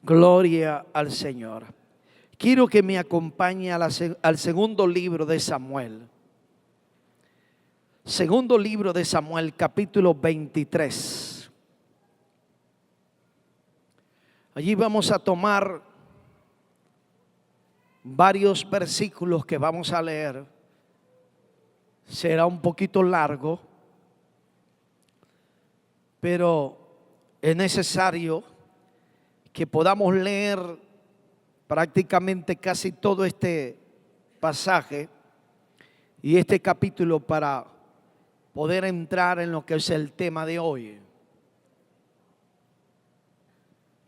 Gloria al Señor. Quiero que me acompañe al segundo libro de Samuel. Segundo libro de Samuel, capítulo 23. Allí vamos a tomar varios versículos que vamos a leer. Será un poquito largo, pero es necesario que podamos leer prácticamente casi todo este pasaje y este capítulo para poder entrar en lo que es el tema de hoy.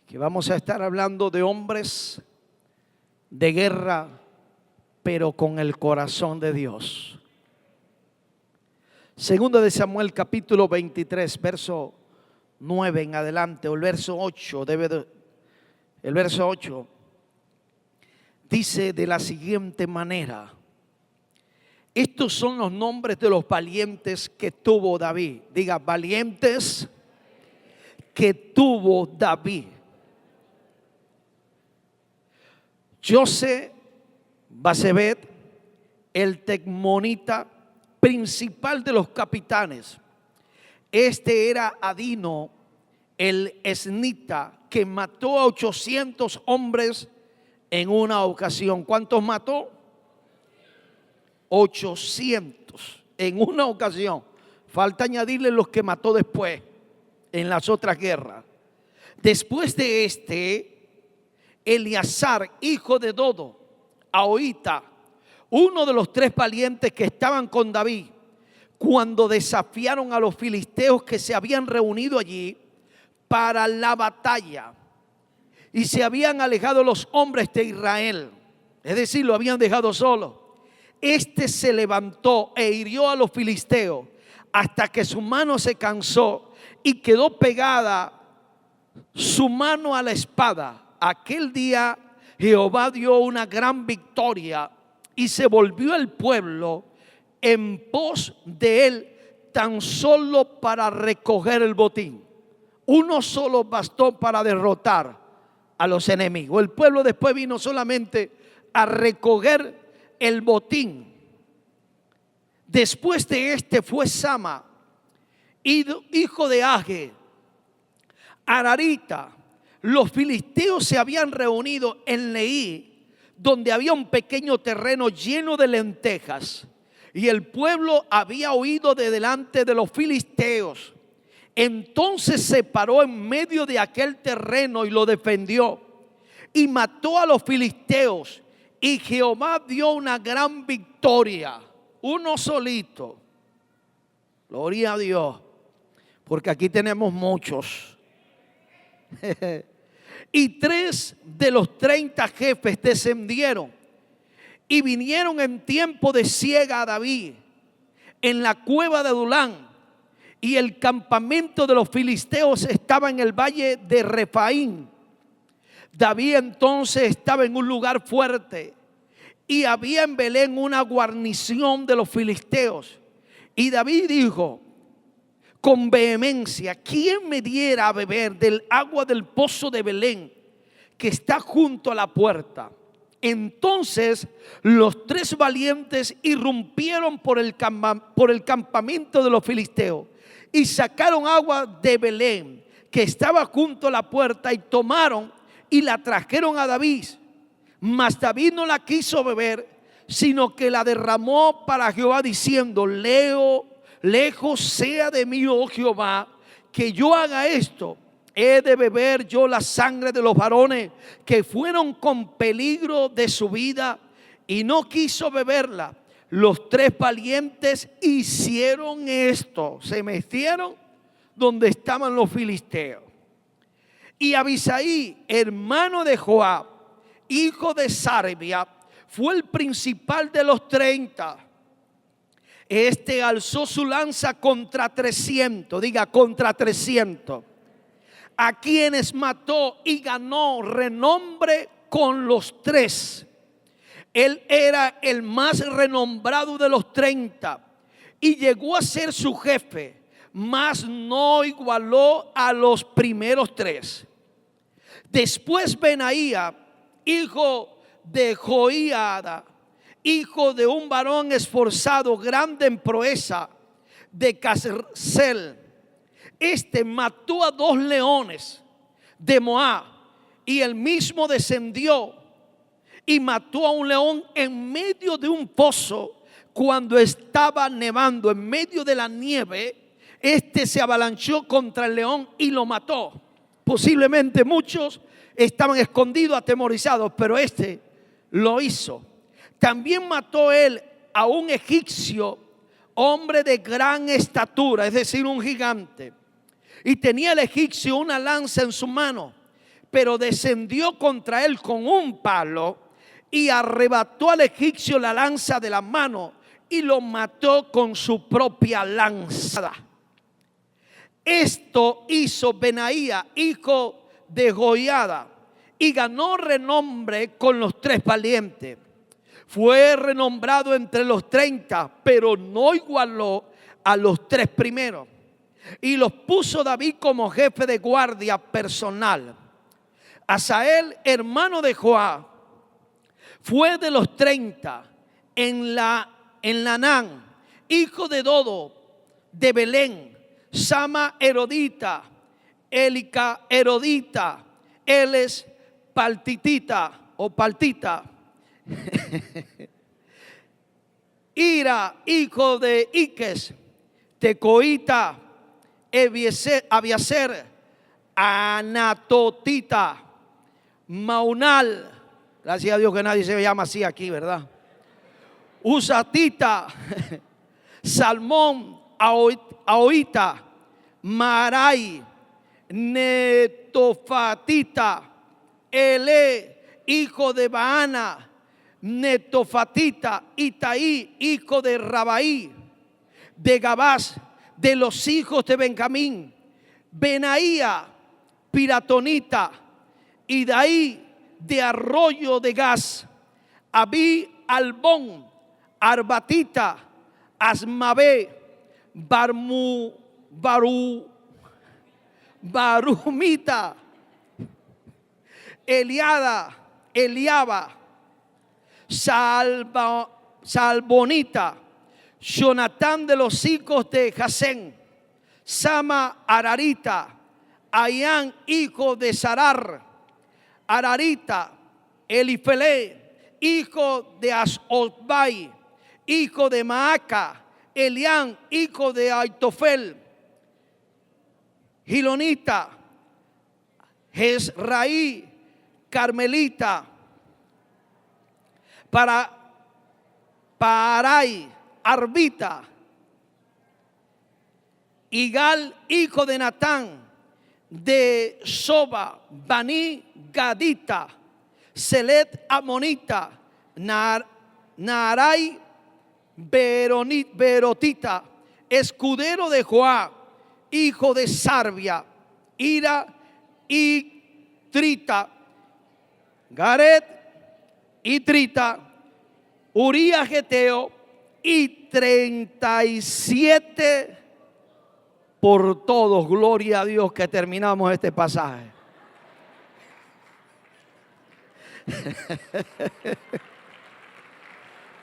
Que vamos a estar hablando de hombres de guerra, pero con el corazón de Dios. Segundo de Samuel, capítulo 23, verso 9 en adelante, o el verso 8, el verso 8 dice de la siguiente manera: estos son los nombres de los valientes que tuvo David. Diga, valientes que tuvo David. José-Basebet, el tecmonita, principal de los capitanes. Este era Adino, el esnita, que mató a 800 hombres en una ocasión. ¿Cuántos mató? 800 en una ocasión. Falta añadirle los que mató después en las otras guerras. Después de este, Eleazar, hijo de Dodo, Ahoita, uno de los 3 valientes que estaban con David, cuando desafiaron a los filisteos que se habían reunido allí para la batalla y se habían alejado los hombres de Israel, es decir, lo habían dejado solo. Este se levantó e hirió a los filisteos hasta que su mano se cansó y quedó pegada su mano a la espada. Aquel día Jehová dio una gran victoria y se volvió el pueblo en pos de él tan solo para recoger el botín. Uno solo bastó para derrotar a los enemigos. El pueblo después vino solamente a recoger el botín. Después de este fue Sama, hijo de Age, Ararita. Los filisteos se habían reunido en Leí, donde había un pequeño terreno lleno de lentejas, y el pueblo había huido de delante de los filisteos. Entonces se paró en medio de aquel terreno y lo defendió y mató a los filisteos, y Jehová dio una gran victoria. Uno solito. Gloria a Dios, porque aquí tenemos muchos. Y 3 de los 30 jefes descendieron y vinieron en tiempo de siega a David en la cueva de Adulán, y el campamento de los filisteos estaba en el valle de Refaín. David entonces estaba en un lugar fuerte, y había en Belén una guarnición de los filisteos. Y David dijo con vehemencia: ¿quién me diera a beber del agua del pozo de Belén, que está junto a la puerta? Entonces los 3 valientes irrumpieron por el campamento de los filisteos y sacaron agua de Belén, que estaba junto a la puerta, y tomaron y la trajeron a David. Mas David no la quiso beber, sino que la derramó para Jehová, diciendo: lejos sea de mí, oh Jehová, que yo haga esto. He de beber yo la sangre de los varones que fueron con peligro de su vida. Y no quiso beberla. Los 3 valientes hicieron esto: se metieron donde estaban los filisteos. Y Abisaí, hermano de Joab, hijo de Sarbia, fue el principal de los 30. Este alzó su lanza contra 300, diga, contra 300, a quienes mató, y ganó renombre con los 3. Él era el más renombrado de los 30 y llegó a ser su jefe, mas no igualó a los primeros 3. Después Benaía, hijo de Joiada, hijo de un varón esforzado, grande en proeza, de Cascel. Este mató a 2 leones de Moab, y él mismo descendió y mató a un león en medio de un pozo cuando estaba nevando. En medio de la nieve, este se avalanchó contra el león y lo mató. Posiblemente muchos estaban escondidos, atemorizados, pero este lo hizo. También mató él a un egipcio, hombre de gran estatura, es decir, un gigante. Y tenía el egipcio una lanza en su mano, pero descendió contra él con un palo y arrebató al egipcio la lanza de la mano y lo mató con su propia lanza. Esto hizo Benaía, hijo de Joiada, y ganó renombre con los 3 valientes. Fue renombrado entre los 30, pero no igualó a los 3 primeros. Y los puso David como jefe de guardia personal. Asael, hermano de Joab, fue de los 30 en Lanán, hijo de Dodo, de Belén. Sama Herodita, Élica Herodita, Eles Paltitita o Paltita. Ira, hijo de Iques, Tecoita, Abiaser, Anatotita, Maunal. Gracias a Dios que nadie se llama así aquí, ¿verdad? Usatita, Salmón, Aoita, Marai, Netofatita, Ele, hijo de Baana, Netofatita, Itaí, hijo de Rabaí, de Gabás, de los hijos de Benjamín, Benaía, Piratonita, y de ahí de Arroyo de Gas, Abí, Albón, Arbatita, Asmabé, Barumita, Eliaba, Salbonita, Jonatán de los hijos de Jasén, Sama, Ararita, Ayán, hijo de Sarar, Ararita, Elifele, hijo de Asosbai, hijo de Maaca, Elián, hijo de Aitofel, Gilonita, Jezraí, Carmelita, Parai, Arbita, Igal, hijo de Natán, de Soba, Bani, Gadita, Selet, Amonita, Narai, Berotita, escudero de Joab, hijo de Sarbia, Ira y Trita, Garet y Trita, Uría Geteo, y 37 por todos. Gloria a Dios que terminamos este pasaje.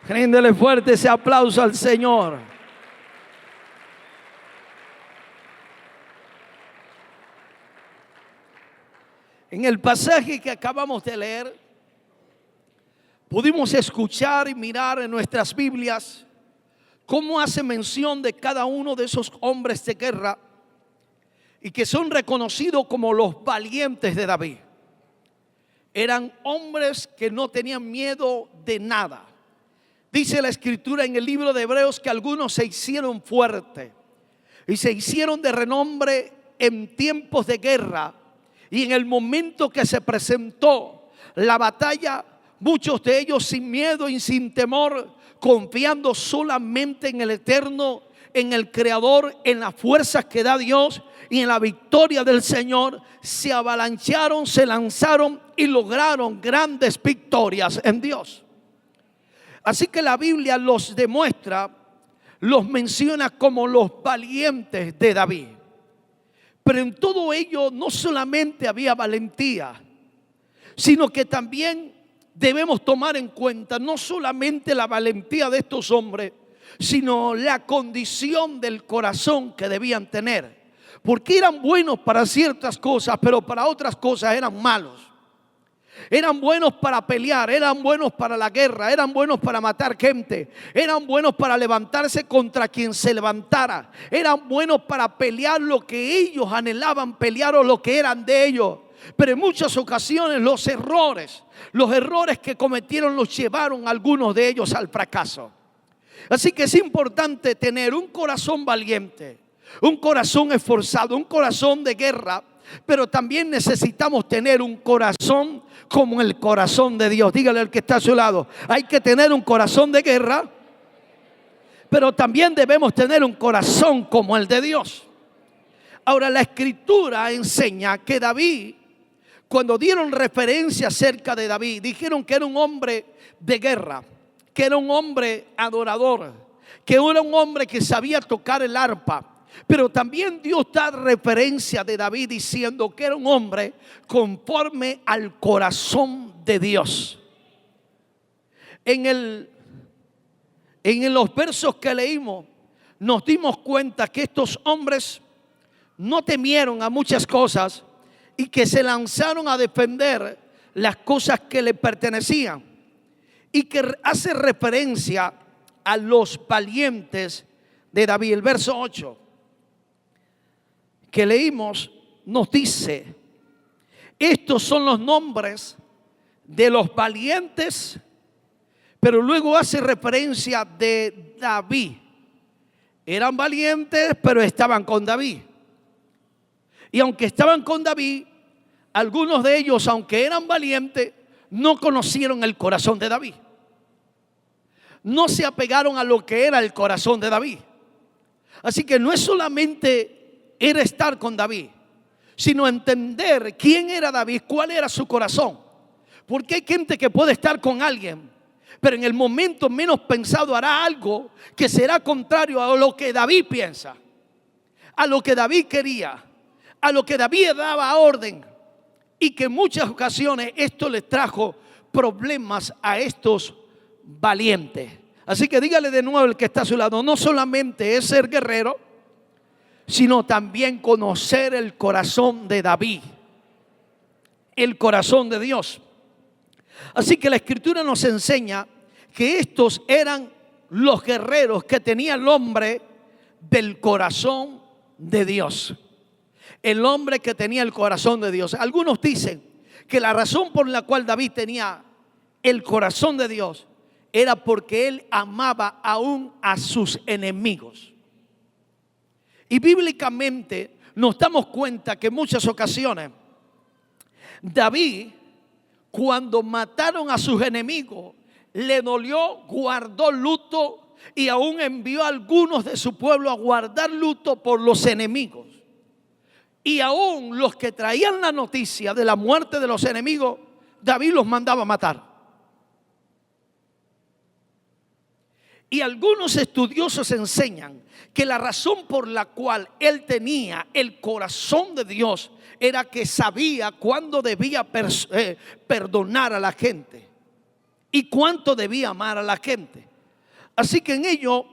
Ríndele fuerte ese aplauso al Señor. En el pasaje que acabamos de leer, pudimos escuchar y mirar en nuestras Biblias cómo hace mención de cada uno de esos hombres de guerra y que son reconocidos como los valientes de David. Eran hombres que no tenían miedo de nada. Dice la Escritura en el libro de Hebreos que algunos se hicieron fuertes y se hicieron de renombre en tiempos de guerra, y en el momento que se presentó la batalla, muchos de ellos sin miedo y sin temor, confiando solamente en el Eterno, en el Creador, en las fuerzas que da Dios y en la victoria del Señor, se avalancharon, se lanzaron y lograron grandes victorias en Dios. Así que la Biblia los demuestra, los menciona como los valientes de David. Pero en todo ello no solamente había valentía, sino que también debemos tomar en cuenta no solamente la valentía de estos hombres, sino la condición del corazón que debían tener. Porque eran buenos para ciertas cosas, pero para otras cosas eran malos. Eran buenos para pelear, eran buenos para la guerra, eran buenos para matar gente, eran buenos para levantarse contra quien se levantara, eran buenos para pelear lo que ellos anhelaban pelear o lo que eran de ellos. Pero en muchas ocasiones los errores que cometieron los llevaron a algunos de ellos al fracaso. Así que es importante tener un corazón valiente, un corazón esforzado, un corazón de guerra. Pero también necesitamos tener un corazón como el corazón de Dios. Dígale al que está a su lado: hay que tener un corazón de guerra, pero también debemos tener un corazón como el de Dios. Ahora, la Escritura enseña que David, cuando dieron referencia acerca de David, dijeron que era un hombre de guerra, que era un hombre adorador, que era un hombre que sabía tocar el arpa. Pero también Dios da referencia de David diciendo que era un hombre conforme al corazón de Dios. En los versos que leímos nos dimos cuenta que estos hombres no temieron a muchas cosas y que se lanzaron a defender las cosas que le pertenecían, y que hace referencia a los valientes de David. El verso 8 que leímos nos dice: estos son los nombres de los valientes, pero luego hace referencia de David. Eran valientes, pero estaban con David. Y aunque estaban con David, algunos de ellos, aunque eran valientes, no conocieron el corazón de David. No se apegaron a lo que era el corazón de David. Así que no es solamente era estar con David, sino entender quién era David, cuál era su corazón. Porque hay gente que puede estar con alguien, pero en el momento menos pensado hará algo que será contrario a lo que David piensa, a lo que David quería, a lo que David daba orden. Y que en muchas ocasiones esto les trajo problemas a estos valientes. Así que dígale de nuevo al que está a su lado: no solamente es ser guerrero, sino también conocer el corazón de David, el corazón de Dios. Así que la Escritura nos enseña que estos eran los guerreros que tenía el hombre del corazón de Dios. El hombre que tenía el corazón de Dios. Algunos dicen que la razón por la cual David tenía el corazón de Dios era porque él amaba aún a sus enemigos. Y bíblicamente nos damos cuenta que en muchas ocasiones David, cuando mataron a sus enemigos, le dolió, guardó luto y aún envió a algunos de su pueblo a guardar luto por los enemigos. Y aún los que traían la noticia de la muerte de los enemigos, David los mandaba a matar. Y algunos estudiosos enseñan que la razón por la cual él tenía el corazón de Dios era que sabía cuándo debía perdonar a la gente y cuánto debía amar a la gente. Así que en ello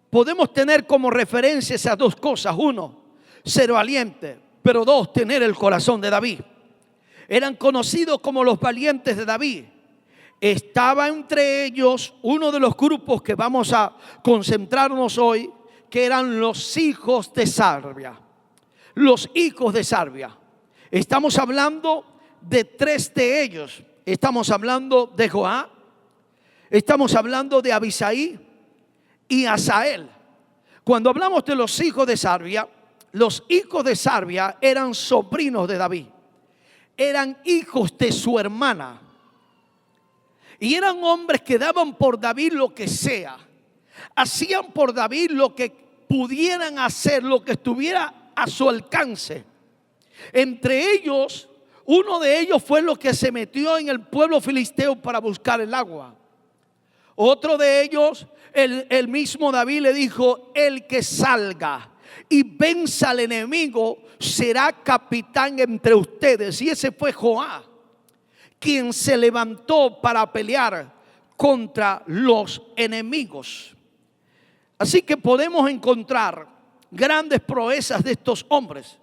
podemos tener como referencia esas dos cosas: uno, ser valiente, pero dos, tener el corazón de David. Eran conocidos como los valientes de David. Estaba entre ellos uno de los grupos que vamos a concentrarnos hoy, que eran los hijos de Sarbia. Los hijos de Sarbia. Estamos hablando de tres de ellos. Estamos hablando de Joab, estamos hablando de Abisai y Asael. Cuando hablamos de los hijos de Sarbia, los hijos de Sarbia eran sobrinos de David. Eran hijos de su hermana. Y eran hombres que daban por David lo que sea. Hacían por David lo que pudieran hacer, lo que estuviera a su alcance. Entre ellos, uno de ellos fue lo que se metió en el pueblo filisteo para buscar el agua. Otro de ellos, el mismo David le dijo: el que salga y venza al enemigo será capitán entre ustedes. Y ese fue Joab, quien se levantó para pelear contra los enemigos. Así que podemos encontrar grandes proezas de estos hombres.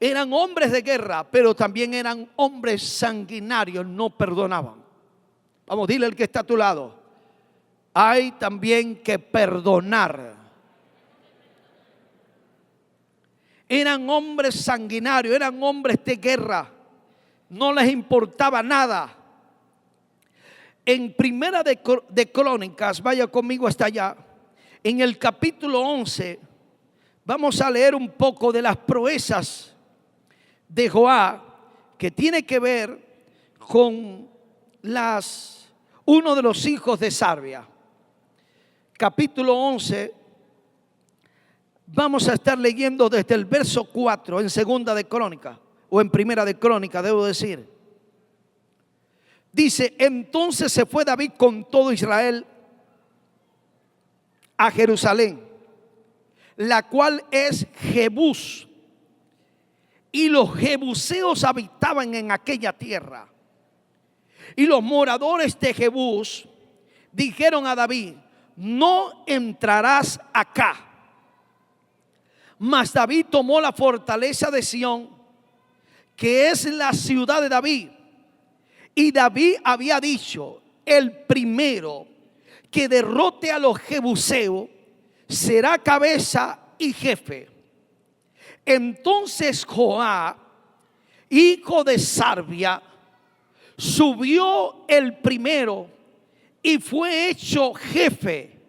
Eran hombres de guerra, pero también eran hombres sanguinarios, no perdonaban. Vamos, dile al que está a tu lado: hay también que perdonar. Eran hombres sanguinarios, eran hombres de guerra, no les importaba nada. En Primera de Crónicas, vaya conmigo hasta allá, en el capítulo 11, vamos a leer un poco de las proezas de Joab, que tiene que ver con uno de los hijos de Sarvia. Capítulo 11, vamos a estar leyendo desde el verso 4 en Segunda de Crónica, o en Primera de Crónica, debo decir. Dice: entonces se fue David con todo Israel a Jerusalén, la cual es Jebús, y los jebuseos habitaban en aquella tierra. Y los moradores de Jebús dijeron a David: no entrarás acá. Mas David tomó la fortaleza de Sión, que es la ciudad de David. Y David había dicho: el primero que derrote a los jebuseos será cabeza y jefe. Entonces Joab, hijo de Sarvia, subió el primero y fue hecho jefe.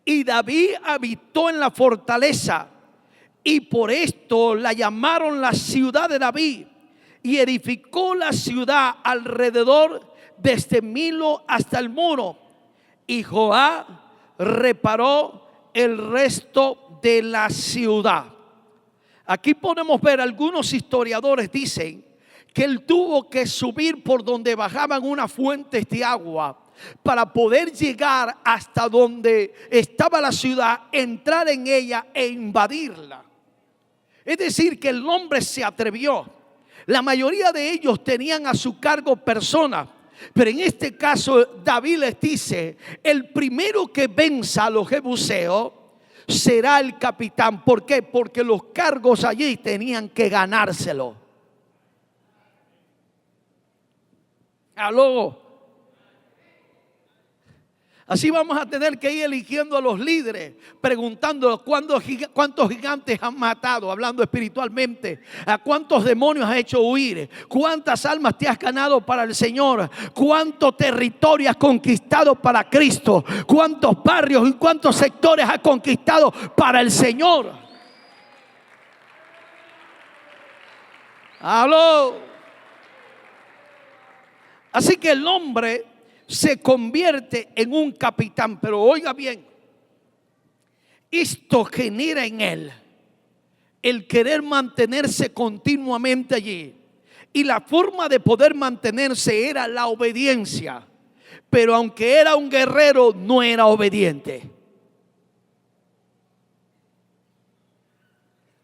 Y David habitó en la fortaleza, y por esto la llamaron la ciudad de David. Y edificó la ciudad alrededor desde Milo hasta el muro. Y Joab reparó el resto de la ciudad. Aquí podemos ver, algunos historiadores dicen que él tuvo que subir por donde bajaban unas fuentes de agua para poder llegar hasta donde estaba la ciudad, entrar en ella e invadirla. Es decir, que el hombre se atrevió. La mayoría de ellos tenían a su cargo personas, pero en este caso David les dice: el primero que venza a los jebuseos será el capitán. ¿Por qué? Porque los cargos allí tenían que ganárselo. Aló. Así vamos a tener que ir eligiendo a los líderes, preguntándoles cuántos gigantes han matado, hablando espiritualmente, a cuántos demonios has hecho huir, cuántas almas te has ganado para el Señor, cuánto territorio has conquistado para Cristo, cuántos barrios y cuántos sectores has conquistado para el Señor. Aló. Así que el hombre se convierte en un capitán. Pero oiga bien, esto genera en él el querer mantenerse continuamente allí. Y la forma de poder mantenerse era la obediencia. Pero aunque era un guerrero, no era obediente.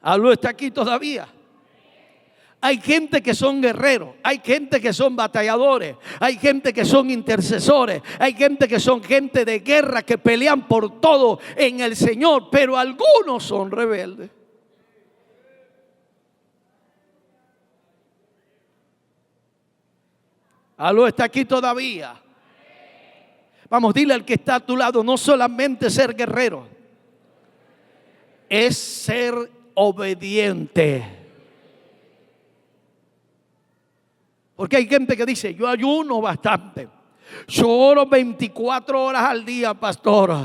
¿Aló está aquí todavía? Hay gente que son guerreros, hay gente que son batalladores, hay gente que son intercesores, hay gente que son gente de guerra que pelean por todo en el Señor, pero algunos son rebeldes. ¿Aló está aquí todavía? Vamos, dile al que está a tu lado: no solamente ser guerrero, es ser obediente. Porque hay gente que dice: yo ayuno bastante, yo oro 24 horas al día, pastor,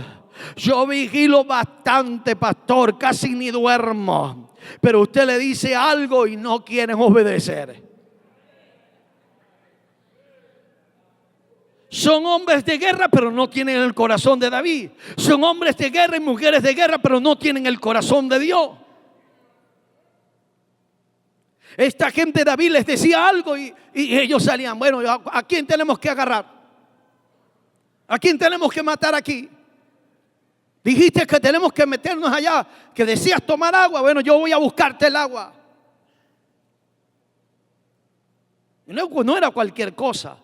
yo vigilo bastante, pastor, casi ni duermo. Pero usted le dice algo y no quieren obedecer. Son hombres de guerra, pero no tienen el corazón de David. Son hombres de guerra y mujeres de guerra, pero no tienen el corazón de Dios. Esta gente, David les decía algo y ellos salían: bueno, ¿a quién tenemos que agarrar? ¿A quién tenemos que matar aquí? Dijiste que tenemos que meternos allá, que decías tomar agua. Bueno, yo voy a buscarte el agua. No era cualquier cosa.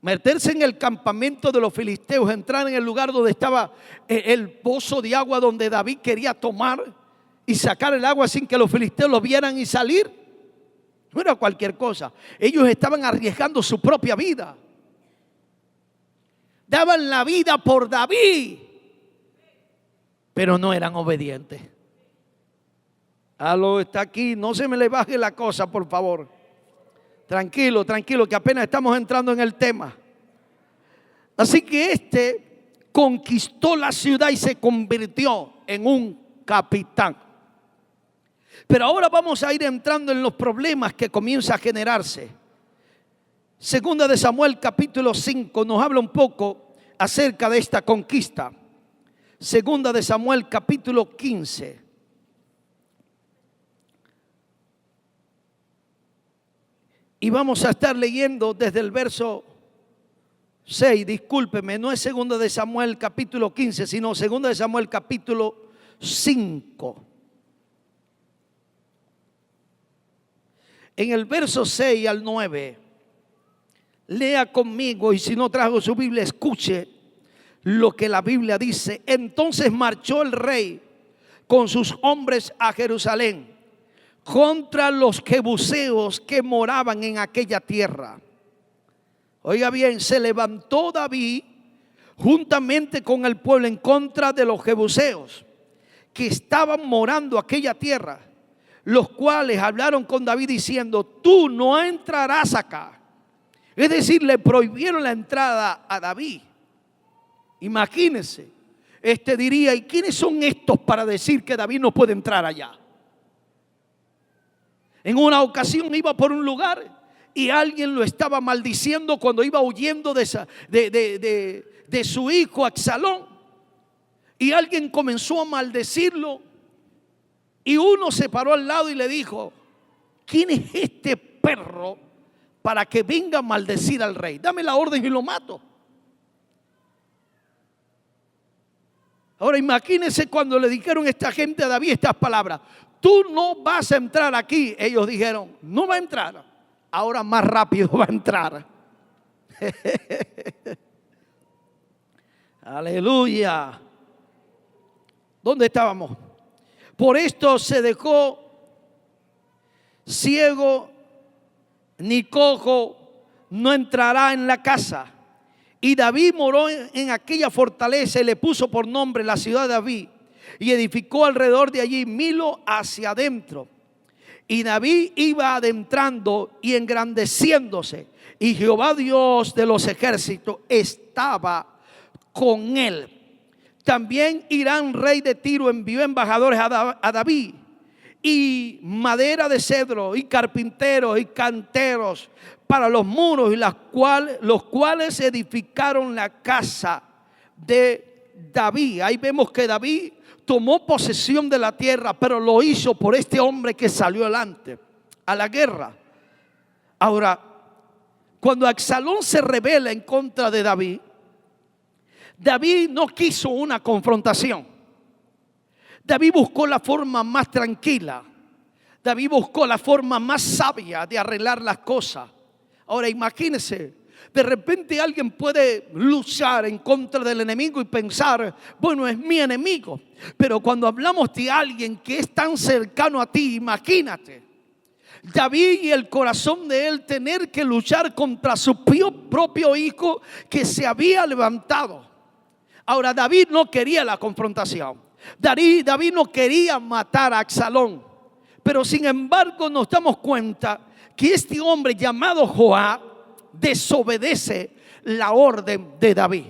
meterse en el campamento de los filisteos, entrar en el lugar donde estaba el pozo de agua donde David quería tomar y sacar el agua sin que los filisteos lo vieran y salir. No era cualquier cosa. Ellos estaban arriesgando su propia vida. Daban la vida por David, pero no eran obedientes. Aló, está aquí, no se me le baje la cosa, por favor. Tranquilo, tranquilo, que apenas estamos entrando en el tema. Así que conquistó la ciudad y se convirtió en un capitán. Pero ahora vamos a ir entrando en los problemas que comienza a generarse. Segunda de Samuel capítulo 5 nos habla un poco acerca de esta conquista. Segunda de Samuel capítulo 15. Y vamos a estar leyendo desde el verso 6, discúlpeme, no es segunda de Samuel capítulo 15, sino segunda de Samuel capítulo 5. En el verso 6 al 9, lea conmigo, y si no trajo su Biblia, escuche lo que la Biblia dice. Entonces marchó el rey con sus hombres a Jerusalén contra los jebuseos que moraban en aquella tierra. Oiga bien, se levantó David juntamente con el pueblo en contra de los jebuseos que estaban morando aquella tierra, los cuales hablaron con David diciendo: tú no entrarás acá. Es decir, le prohibieron la entrada a David. Imagínense, diría: ¿y quiénes son estos para decir que David no puede entrar allá? En una ocasión iba por un lugar y alguien lo estaba maldiciendo cuando iba huyendo de su hijo Absalón. Y alguien comenzó a maldecirlo. Y uno se paró al lado y le dijo: ¿quién es este perro para que venga a maldecir al rey? Dame la orden y lo mato. Ahora imagínense cuando le dijeron a esta gente a David estas palabras: tú no vas a entrar aquí. Ellos dijeron: no va a entrar. Ahora más rápido va a entrar. Aleluya. ¿Dónde estábamos? Por esto se dejó ciego ni cojo, no entrará en la casa. Y David moró en aquella fortaleza y le puso por nombre la ciudad de David, y edificó alrededor de allí Milo hacia adentro. Y David iba adentrando y engrandeciéndose, y Jehová Dios de los ejércitos estaba con él. También Hirán, rey de Tiro, envió embajadores a David, y madera de cedro, y carpinteros, y canteros para los muros, y los cuales edificaron la casa de David. Ahí vemos que David tomó posesión de la tierra, pero lo hizo por este hombre que salió adelante a la guerra. Ahora, cuando Absalón se rebela en contra de David, David no quiso una confrontación. David buscó la forma más tranquila. David buscó la forma más sabia de arreglar las cosas. Ahora imagínense, de repente alguien puede luchar en contra del enemigo y pensar: bueno, es mi enemigo. Pero cuando hablamos de alguien que es tan cercano a ti, imagínate, David y el corazón de él tener que luchar contra su propio hijo que se había levantado. Ahora David no quería la confrontación. David no quería matar a Absalón. Pero sin embargo nos damos cuenta que este hombre llamado Joab desobedece la orden de David.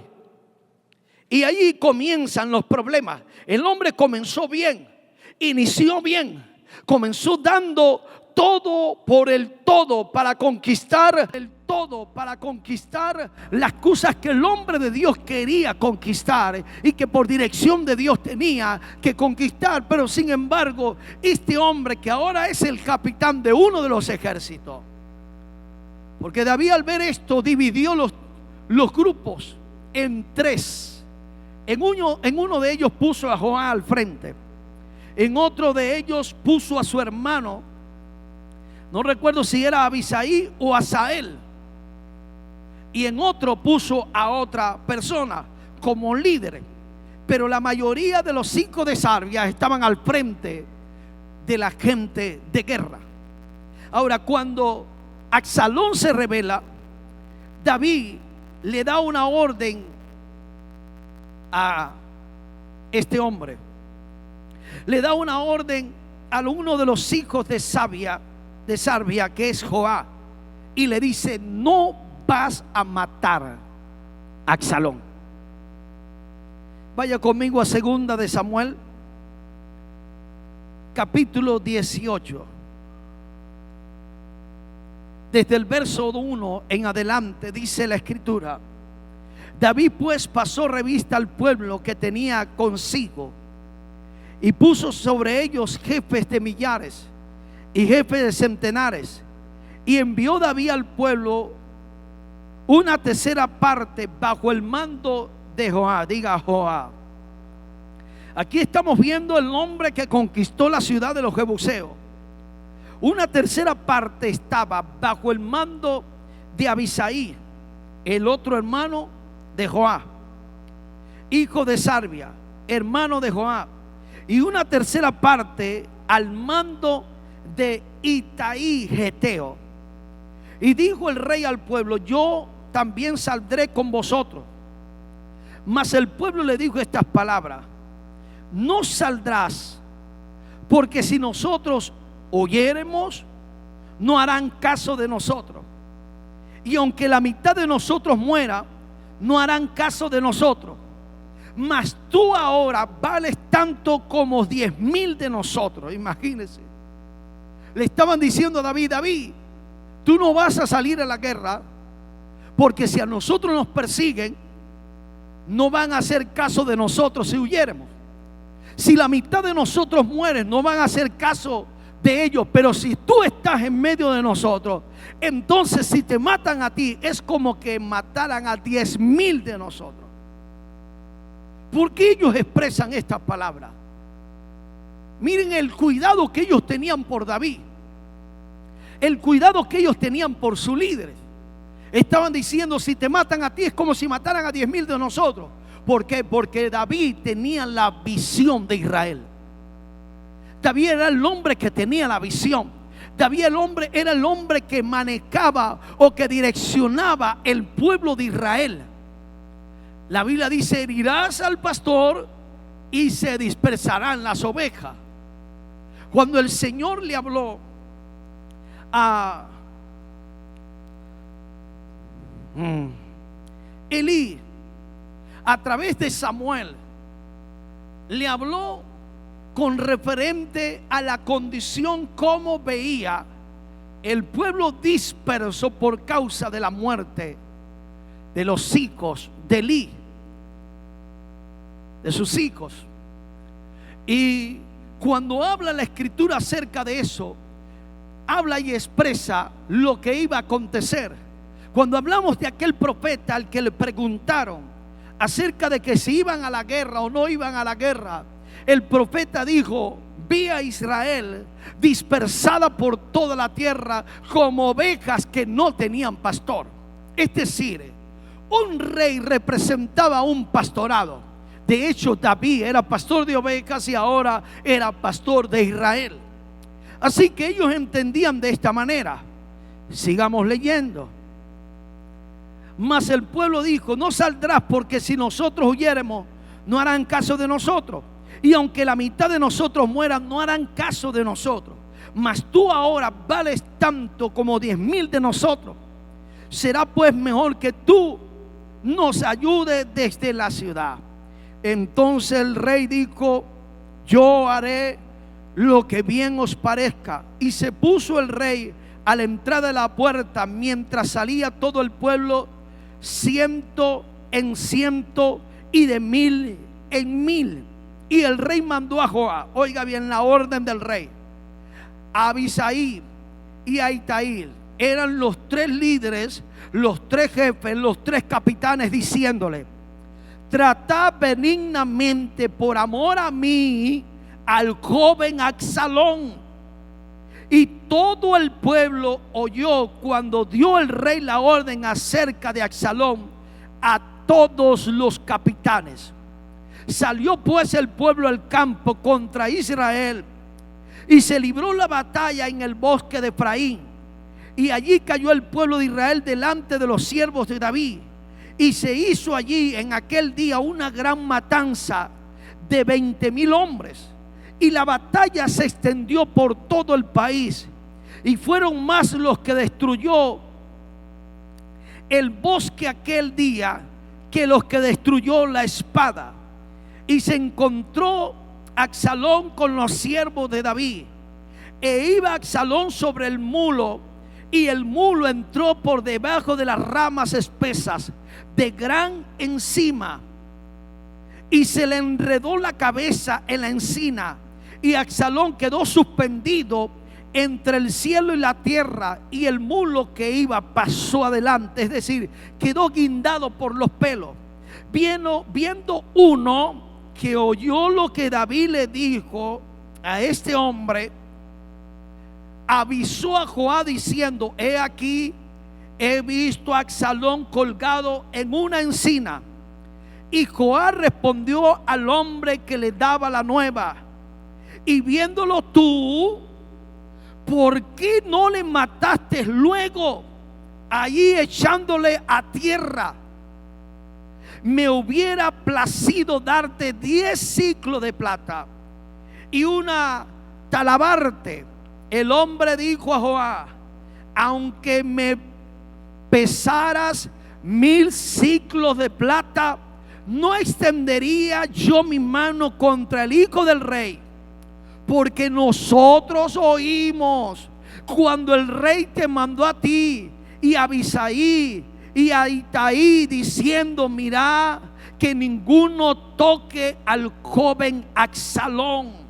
Y ahí comienzan los problemas. El hombre comenzó bien, inició bien, comenzó dando todo por el todo para conquistar las cosas que el hombre de Dios quería conquistar y que por dirección de Dios tenía que conquistar. Pero sin embargo, este hombre que ahora es el capitán de uno de los ejércitos, porque David al ver esto dividió los grupos en tres. En uno de ellos puso a Joab al frente. En otro de ellos puso a su hermano, no recuerdo si era Abisaí o Asael. y en otro puso a otra persona como líder. Pero la mayoría de los 5 de Sarbia estaban al frente de la gente de guerra. Ahora, cuando Absalón se rebela, David le da una orden a este hombre. Le da una orden a uno de los hijos de Sarbia, que es Joab, y le dice: no vas a matar a Absalón. Vaya conmigo a 2 de Samuel, capítulo 18. Desde el verso 1 en adelante dice la escritura: David pues pasó revista al pueblo que tenía consigo y puso sobre ellos jefes de millares y jefes de centenares, y envió David al pueblo una tercera parte bajo el mando de Joab. Diga Joab. Aquí estamos viendo el hombre que conquistó la ciudad de los jebuseos. Una tercera parte estaba bajo el mando de Abisaí, el otro hermano de Joab, hijo de Sarbia, hermano de Joab, y una tercera parte al mando de Itaí Geteo. Y dijo el rey al pueblo: yo también saldré con vosotros. Mas el pueblo le dijo estas palabras: no saldrás, porque si nosotros oyéremos, no harán caso de nosotros, y aunque la mitad de nosotros muera, no harán caso de nosotros. Mas tú ahora vales tanto como 10,000 de nosotros. Imagínense, le estaban diciendo a David: David, tú no vas a salir a la guerra, porque si a nosotros nos persiguen, no van a hacer caso de nosotros si huyéremos. Si la mitad de nosotros mueren, no van a hacer caso de ellos. Pero si tú estás en medio de nosotros, entonces si te matan a ti, es como que mataran a 10,000 de nosotros. ¿Por qué ellos expresan estas palabras? Miren el cuidado que ellos tenían por David, el cuidado que ellos tenían por su líder. Estaban diciendo: si te matan a ti, es como si mataran a 10,000 de nosotros. ¿Por qué? Porque David tenía la visión de Israel. David era el hombre que tenía la visión. David era el hombre que manejaba o que direccionaba el pueblo de Israel. La Biblia dice: herirás al pastor y se dispersarán las ovejas. Cuando el Señor le habló a Elí a través de Samuel, le habló con referente a la condición como veía el pueblo disperso por causa de la muerte de los hijos de Elí, de sus hijos. Y cuando habla la escritura acerca de eso, habla y expresa lo que iba a acontecer. Cuando hablamos de aquel profeta al que le preguntaron acerca de que si iban a la guerra o no iban a la guerra, el profeta dijo: vi a Israel dispersada por toda la tierra como ovejas que no tenían pastor. Es decir, un rey representaba un pastorado. De hecho, David era pastor de ovejas y ahora era pastor de Israel. Así que ellos entendían de esta manera. Sigamos leyendo. Mas el pueblo dijo: no saldrás, porque si nosotros huyéremos, no harán caso de nosotros, y aunque la mitad de nosotros mueran, no harán caso de nosotros. Mas tú ahora vales tanto como 10,000 de nosotros. Será pues mejor que tú nos ayudes desde la ciudad. Entonces el rey dijo: yo haré lo que bien os parezca. Y se puso el rey a la entrada de la puerta, mientras salía todo el pueblo, 100 en 100 y de 1000 en 1000. Y el rey mandó a Joab, oiga bien la orden del rey, a Abisaí y a Itaí. Eran los 3 líderes, los 3 jefes, los 3 capitanes, diciéndole: tratad benignamente por amor a mí al joven Absalón, Y todo el pueblo oyó cuando dio el rey la orden acerca de Absalón a todos los capitanes. Salió pues el pueblo al campo contra Israel, y se libró la batalla en el bosque de Efraín. Y allí cayó el pueblo de Israel delante de los siervos de David. Y se hizo allí en aquel día una gran matanza de 20,000 hombres. Y la batalla se extendió por todo el país. Y fueron más los que destruyó el bosque aquel día que los que destruyó la espada. Y se encontró Absalón con los siervos de David. E iba Absalón sobre el mulo, y el mulo entró por debajo de las ramas espesas de gran encina, y se le enredó la cabeza en la encina, y Absalón quedó suspendido entre el cielo y la tierra, y el mulo que iba pasó adelante, es decir, quedó guindado por los pelos. Viendo uno que oyó lo que David le dijo a este hombre, avisó a Joab diciendo: he aquí, he visto a Absalón colgado en una encina. Y Joab respondió al hombre que le daba la nueva: y viéndolo tú, ¿por qué no le mataste luego allí echándole a tierra? Me hubiera placido darte 10 siclos de plata y una talabarte. El hombre dijo a Joab: aunque me pesaras 1000 siclos de plata, no extendería yo mi mano contra el hijo del rey, porque nosotros oímos cuando el rey te mandó a ti y a Abisai y a Itaí diciendo: mira que ninguno toque al joven Absalón.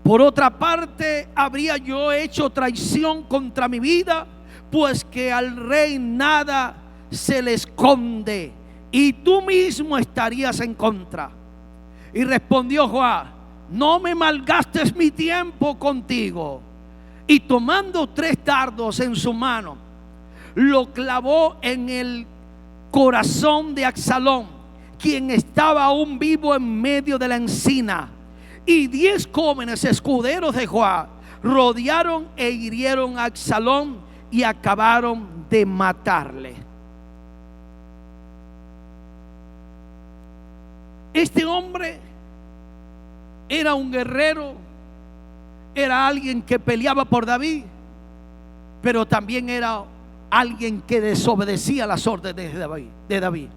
Por otra parte, habría yo hecho traición contra mi vida, pues que al rey nada se le esconde, y tú mismo estarías en contra. Y respondió Joab: no me malgastes mi tiempo contigo. Y tomando 3 dardos en su mano, lo clavó en el corazón de Absalón, quien estaba aún vivo en medio de la encina. Y 10 jóvenes escuderos de Joab rodearon e hirieron a Absalón y acabaron de matarle. Este hombre era un guerrero, era alguien que peleaba por David, pero también era alguien que desobedecía las órdenes de David.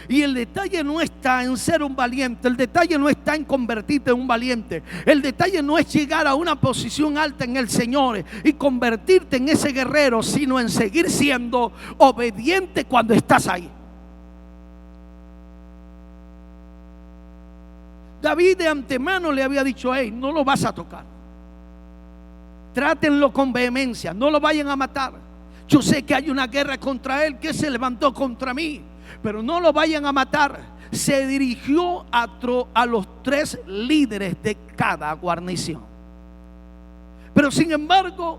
Y el detalle no está en ser un valiente, el detalle no está en convertirte en un valiente, el detalle no es llegar a una posición alta en el Señor y convertirte en ese guerrero, sino en seguir siendo obediente cuando estás ahí. David de antemano le había dicho: hey, no lo vas a tocar, trátenlo con vehemencia, no lo vayan a matar. Yo sé que hay una guerra contra él que se levantó contra mí, pero no lo vayan a matar. Se dirigió a los 3 líderes de cada guarnición. Pero sin embargo,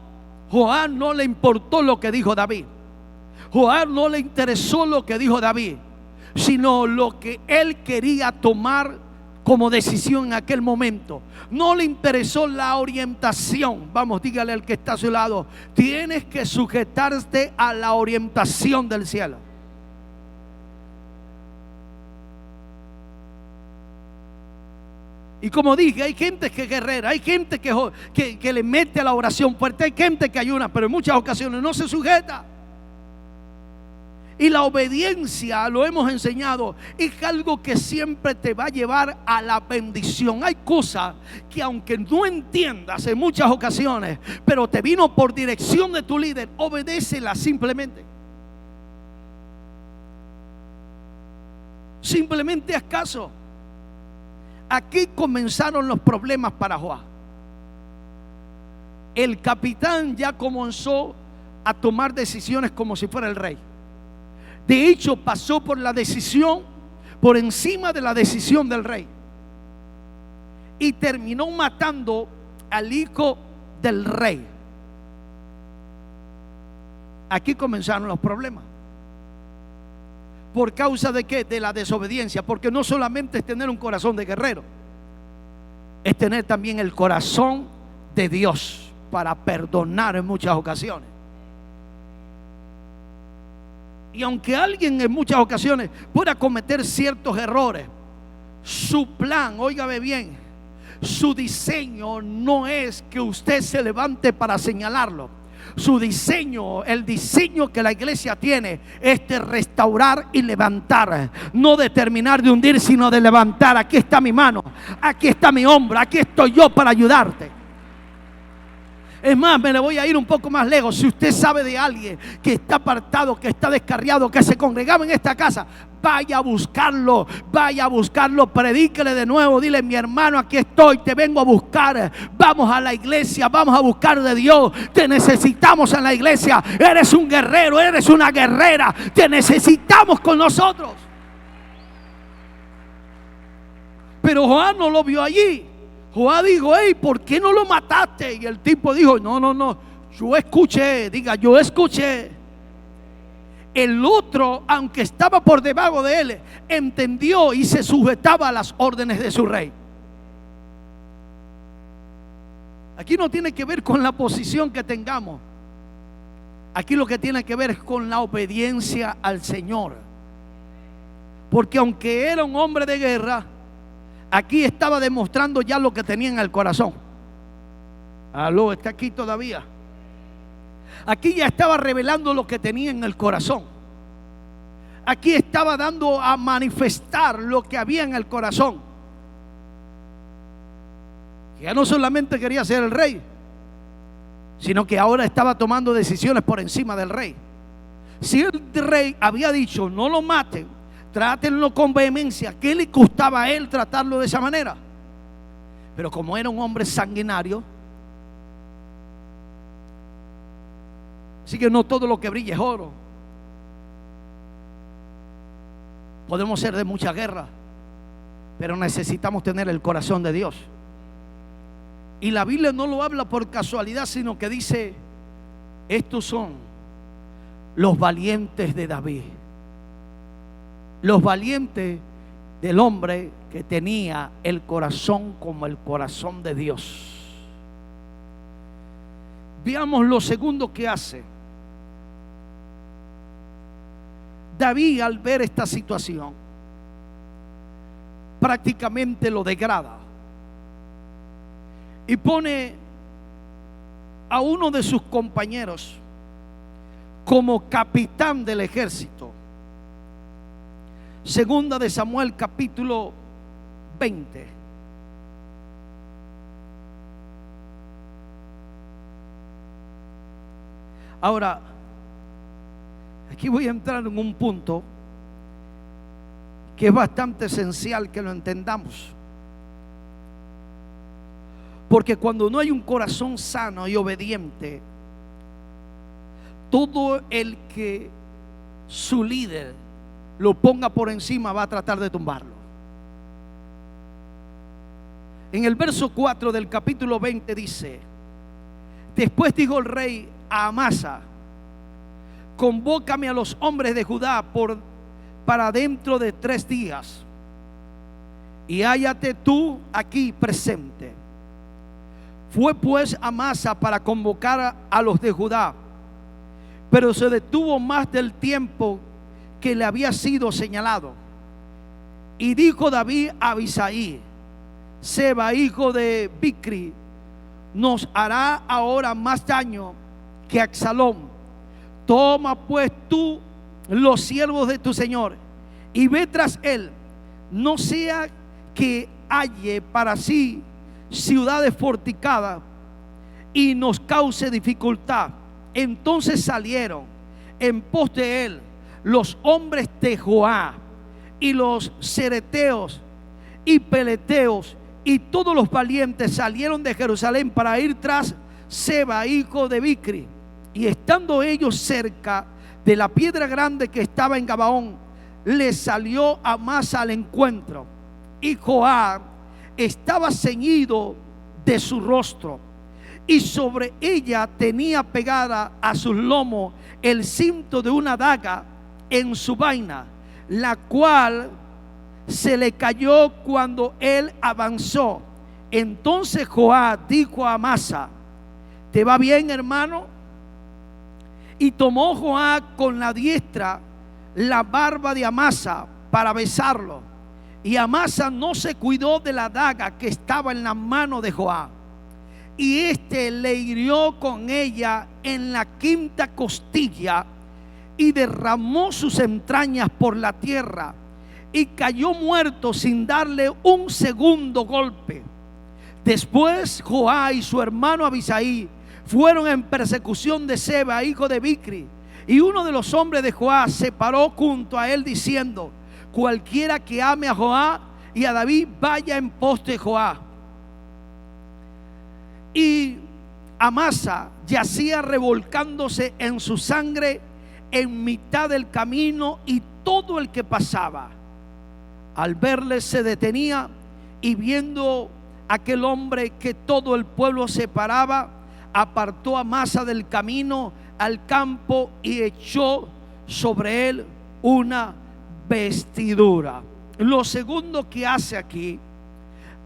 Joab no le importó lo que dijo David. Joab no le interesó lo que dijo David, sino lo que él quería tomar como decisión en aquel momento. No le interesó la orientación. Vamos, dígale al que está a su lado: tienes que sujetarte a la orientación del cielo. Y como dije, hay gente que es guerrera, hay gente que le mete a la oración fuerte, hay gente que ayuna, pero en muchas ocasiones no se sujeta. Y la obediencia, lo hemos enseñado, es algo que siempre te va a llevar a la bendición. Hay cosas que aunque no entiendas en muchas ocasiones, pero te vino por dirección de tu líder, obedécela simplemente. Simplemente haz caso. Aquí comenzaron los problemas para Joab. El capitán ya comenzó a tomar decisiones como si fuera el rey. De hecho, pasó por la decisión, por encima de la decisión del rey, y terminó matando al hijo del rey. Aquí comenzaron los problemas. ¿Por causa de qué? De la desobediencia. Porque no solamente es tener un corazón de guerrero, es tener también el corazón de Dios para perdonar en muchas ocasiones. Y aunque alguien en muchas ocasiones pueda cometer ciertos errores, su plan, óigame bien, su diseño no es que usted se levante para señalarlo. Su diseño, el diseño que la iglesia tiene, es de restaurar y levantar, no de terminar de hundir, sino de levantar. Aquí está mi mano, aquí está mi hombro, aquí estoy yo para ayudarte. Es más, me le voy a ir un poco más lejos. Si usted sabe de alguien que está apartado, que está descarriado, que se congregaba en esta casa, vaya a buscarlo, predíquele de nuevo, dile: mi hermano, aquí estoy, te vengo a buscar, vamos a la iglesia, vamos a buscar de Dios, te necesitamos en la iglesia, eres un guerrero, eres una guerrera, te necesitamos con nosotros. Pero Joab no lo vio allí. Joab dijo: hey, ¿por qué no lo mataste? Y el tipo dijo: no, yo escuché, diga, yo escuché. El otro, aunque estaba por debajo de él, entendió y se sujetaba a las órdenes de su rey. Aquí no tiene que ver con la posición que tengamos. Aquí lo que tiene que ver es con la obediencia al Señor. Porque aunque era un hombre de guerra, aquí estaba demostrando ya lo que tenía en el corazón. Aló, está aquí todavía. Aquí ya estaba revelando lo que tenía en el corazón. Aquí estaba dando a manifestar lo que había en el corazón. Ya no solamente quería ser el rey, sino que ahora estaba tomando decisiones por encima del rey. Si el rey había dicho: no lo maten, trátenlo con vehemencia, ¿qué le costaba a él tratarlo de esa manera? Pero como era un hombre sanguinario, así que no todo lo que brilla es oro. Podemos ser de mucha guerra, pero necesitamos tener el corazón de Dios. Y la Biblia no lo habla por casualidad, sino que dice: estos son los valientes de David. Los valientes del hombre que tenía el corazón como el corazón de Dios. Veamos lo segundo que hace. David, al ver esta situación, prácticamente lo degrada y pone a uno de sus compañeros como capitán del ejército. Segunda de Samuel, capítulo 20. Ahora, aquí voy a entrar en un punto que es bastante esencial que lo entendamos. Porque cuando no hay un corazón sano y obediente, todo el que su líder lo ponga por encima va a tratar de tumbarlo. En el verso 4 del capítulo 20 dice: después dijo el rey a Amasa: convócame a los hombres de Judá para dentro de 3 días, y hállate tú aquí presente. Fue pues Amasa para convocar a los de Judá, pero se detuvo más del tiempo que le había sido señalado. Y dijo David a Abisai: Seba, hijo de Bicri, nos hará ahora más daño que Absalón. Toma pues tú los siervos de tu señor y ve tras él, no sea que halle para sí ciudades fortificadas y nos cause dificultad. Entonces salieron en pos de él los hombres de Joab y los cereteos y peleteos, y todos los valientes salieron de Jerusalén para ir tras Seba, hijo de Bicri. Y estando ellos cerca de la piedra grande que estaba en Gabaón, les salió Amasa al encuentro, y Joab estaba ceñido de su rostro, y sobre ella tenía pegada a sus lomos el cinto de una daga en su vaina, la cual se le cayó cuando él avanzó. Entonces Joab dijo a Amasa: ¿te va bien, hermano? Y tomó Joab con la diestra la barba de Amasa para besarlo. Y Amasa no se cuidó de la daga que estaba en la mano de Joab, y éste le hirió con ella en la quinta costilla y derramó sus entrañas por la tierra, y cayó muerto sin darle un segundo golpe. Después Joab y su hermano Abisai fueron en persecución de Seba, hijo de Bicri, y uno de los hombres de Joab se paró junto a él diciendo: cualquiera que ame a Joab y a David, vaya en pos de Joab. Y Amasa yacía revolcándose en su sangre en mitad del camino, y todo el que pasaba al verle se detenía, y viendo aquel hombre que todo el pueblo se paraba, apartó a Amasa del camino al campo y echó sobre él una vestidura. Lo segundo que hace aquí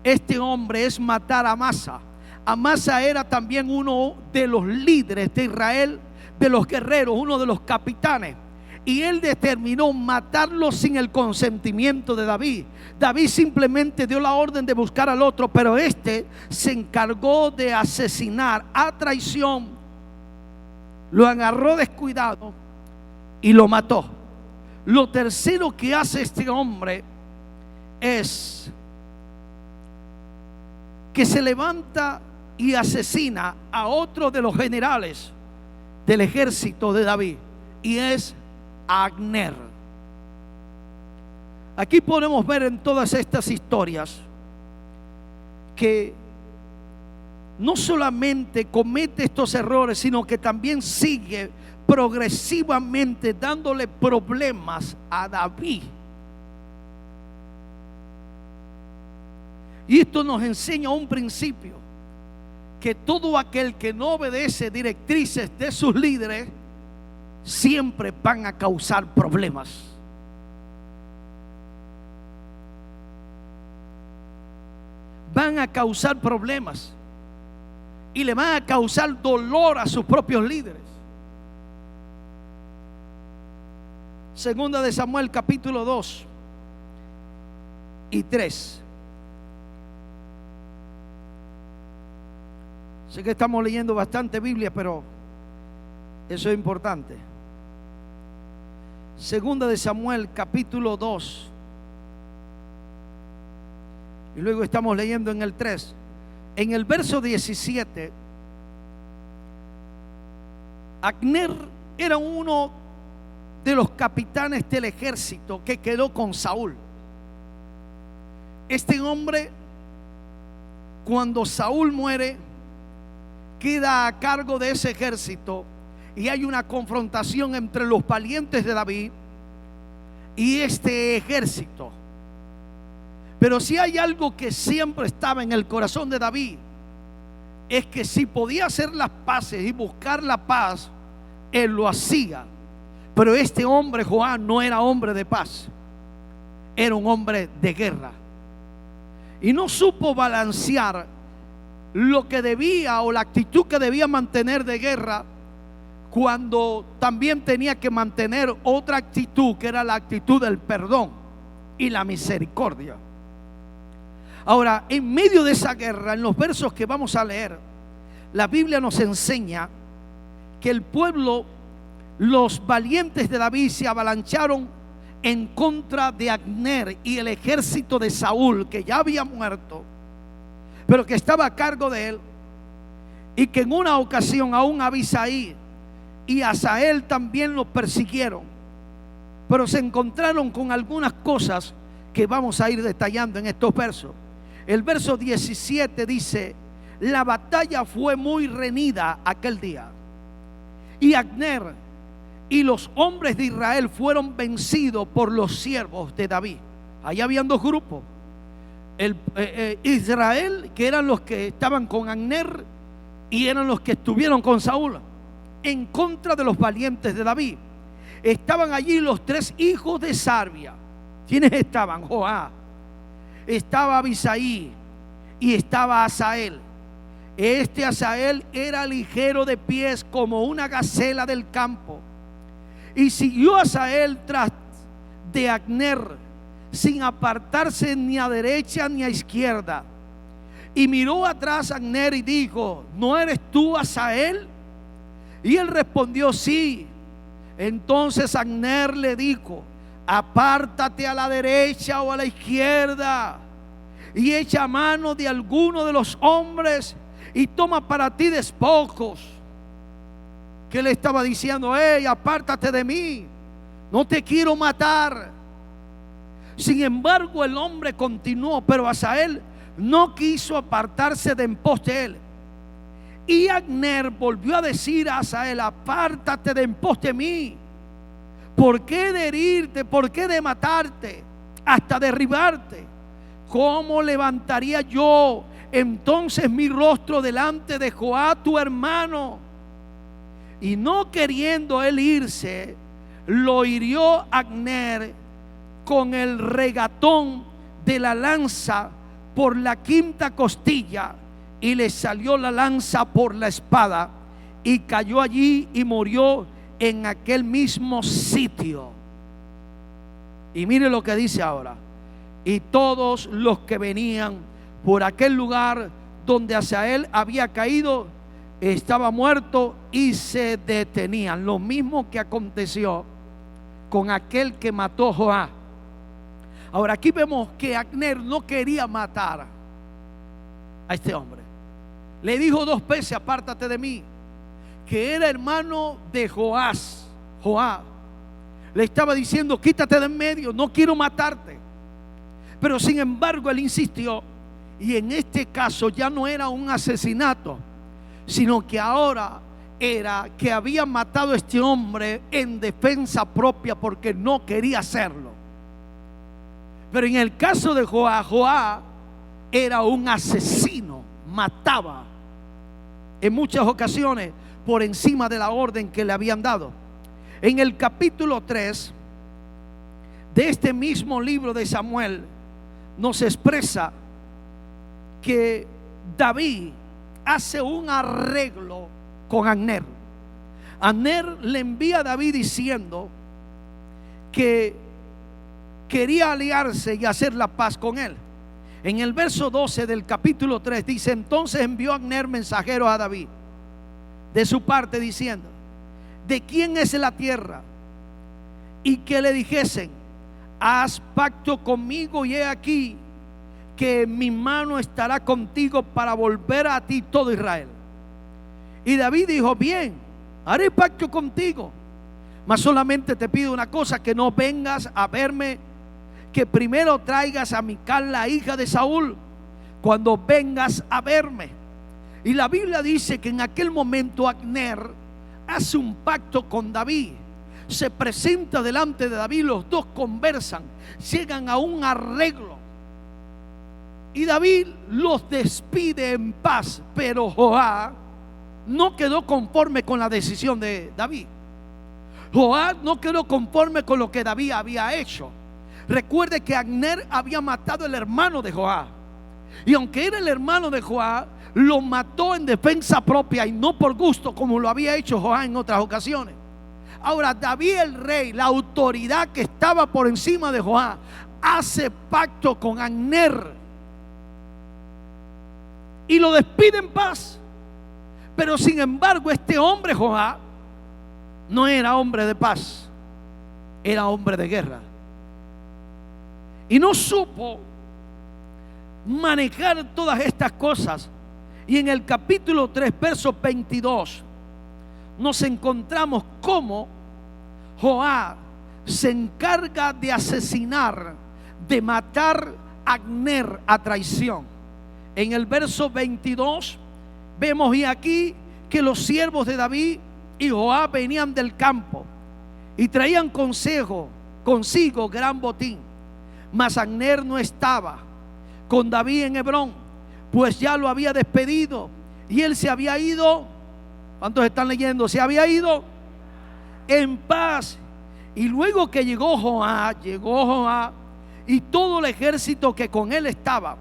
este hombre es matar a Amasa. Amasa era también uno de los líderes de Israel, de los guerreros, uno de los capitanes, y él determinó matarlo sin el consentimiento de David. David simplemente dio la orden de buscar al otro, pero este se encargó de asesinar a traición. Lo agarró descuidado y lo mató. Lo tercero que hace este hombre es que se levanta y asesina a otro de los generales del ejército de David, y es Abner. Aquí podemos ver en todas estas historias que no solamente comete estos errores, sino que también sigue progresivamente dándole problemas a David. Y esto nos enseña un principio: que todo aquel que no obedece directrices de sus líderes siempre van a causar problemas. Van a causar problemas y le van a causar dolor a sus propios líderes. Segunda de Samuel capítulo 2 y 3. Sé que estamos leyendo bastante Biblia, pero eso es importante. Segunda de Samuel capítulo 2, y luego estamos leyendo en el 3. En el verso 17, Abner era uno de los capitanes del ejército que quedó con Saúl. Este hombre, cuando Saúl muere, queda a cargo de ese ejército, y hay una confrontación entre los valientes de David y este ejército. Pero si hay algo que siempre estaba en el corazón de David, es que si podía hacer las paces y buscar la paz, él lo hacía. Pero este hombre, Joab, no era hombre de paz, era un hombre de guerra, y no supo balancear lo que debía, o la actitud que debía mantener de guerra, cuando también tenía que mantener otra actitud, que era la actitud del perdón y la misericordia. Ahora, en medio de esa guerra, en los versos que vamos a leer, la Biblia nos enseña que el pueblo, los valientes de David, se avalancharon en contra de Abner y el ejército de Saúl, que ya había muerto, pero que estaba a cargo de él, y que en una ocasión aún Abisai y Asael también los persiguieron, pero se encontraron con algunas cosas que vamos a ir detallando en estos versos. El verso 17 dice: la batalla fue muy reñida aquel día, y Abner y los hombres de Israel fueron vencidos por los siervos de David. Allá habían dos grupos: Israel, que eran los que estaban con Abner, y eran los que estuvieron con Saúl en contra de los valientes de David. Estaban allí los 3 hijos de Sarbia. ¿Quiénes estaban? Joab, estaba Abisaí y estaba Asael. Este Asael era ligero de pies como una gacela del campo. Y siguió Asael tras de Abner, sin apartarse ni a derecha ni a izquierda. Y miró atrás a Abner y dijo: ¿no eres tú Asael? Y él respondió: sí. Entonces Abner le dijo: apártate a la derecha o a la izquierda, y echa mano de alguno de los hombres y toma para ti despojos. Que le estaba diciendo: hey, apártate de mí, no te quiero matar. Sin embargo, el hombre continuó, pero Asael no quiso apartarse de en pos de él. Y Abner volvió a decir a Asael: apártate de en pos de mí. ¿Por qué de herirte? ¿Por qué de matarte? Hasta derribarte. ¿Cómo levantaría yo entonces mi rostro delante de Joab tu hermano? Y no queriendo él irse, lo hirió Abner con el regatón de la lanza por la 5ª costilla, y le salió la lanza por la espada, y cayó allí y murió en aquel mismo sitio. Y mire lo que dice ahora: y todos los que venían por aquel lugar donde Asael había caído estaba muerto y se detenían. Lo mismo que aconteció con aquel que mató a Joab. Ahora aquí vemos que Abner no quería matar a este hombre. Le dijo 2 veces: apártate de mí, que era hermano de Joab. Le estaba diciendo: quítate de en medio, no quiero matarte. Pero sin embargo él insistió, y en este caso ya no era un asesinato, sino que ahora era que había matado a este hombre en defensa propia porque no quería hacerlo. Pero en el caso de Joab era un asesino, mataba en muchas ocasiones por encima de la orden que le habían dado. En el capítulo 3 de este mismo libro de Samuel nos expresa que David hace un arreglo con Abner. Abner le envía a David diciendo que quería aliarse y hacer la paz con él. En el verso 12 del capítulo 3 dice: entonces envió Abner mensajeros a David de su parte diciendo: ¿de quién es la tierra? Y que le dijesen: haz pacto conmigo, y he aquí que mi mano estará contigo para volver a ti todo Israel. Y David dijo: bien, haré pacto contigo, mas solamente te pido una cosa, que no vengas a verme, que primero traigas a Mical, la hija de Saúl, cuando vengas a verme. Y la Biblia dice que en aquel momento Abner hace un pacto con David, se presenta delante de David, los dos conversan, llegan a un arreglo, y David los despide en paz. Pero Joab no quedó conforme con la decisión de David. Joab no quedó conforme con lo que David había hecho. Recuerde que Abner había matado al hermano de Joab, y aunque era el hermano de Joab, lo mató en defensa propia y no por gusto, como lo había hecho Joab en otras ocasiones. Ahora David, el rey, la autoridad que estaba por encima de Joab, hace pacto con Abner y lo despide en paz. Pero sin embargo, este hombre Joab no era hombre de paz, era hombre de guerra, y no supo manejar todas estas cosas. Y en el capítulo 3, verso 22, nos encontramos cómo Joab se encarga de asesinar, de matar a Abner a traición. En el verso 22 vemos: y aquí que los siervos de David y Joab venían del campo y traían consigo gran botín, mas Abner no estaba con David en Hebrón, pues ya lo había despedido, Y él se había ido. ¿Cuántos están leyendo? Se había ido en paz. Y luego que llegó Joab y todo el ejército que con él estaba,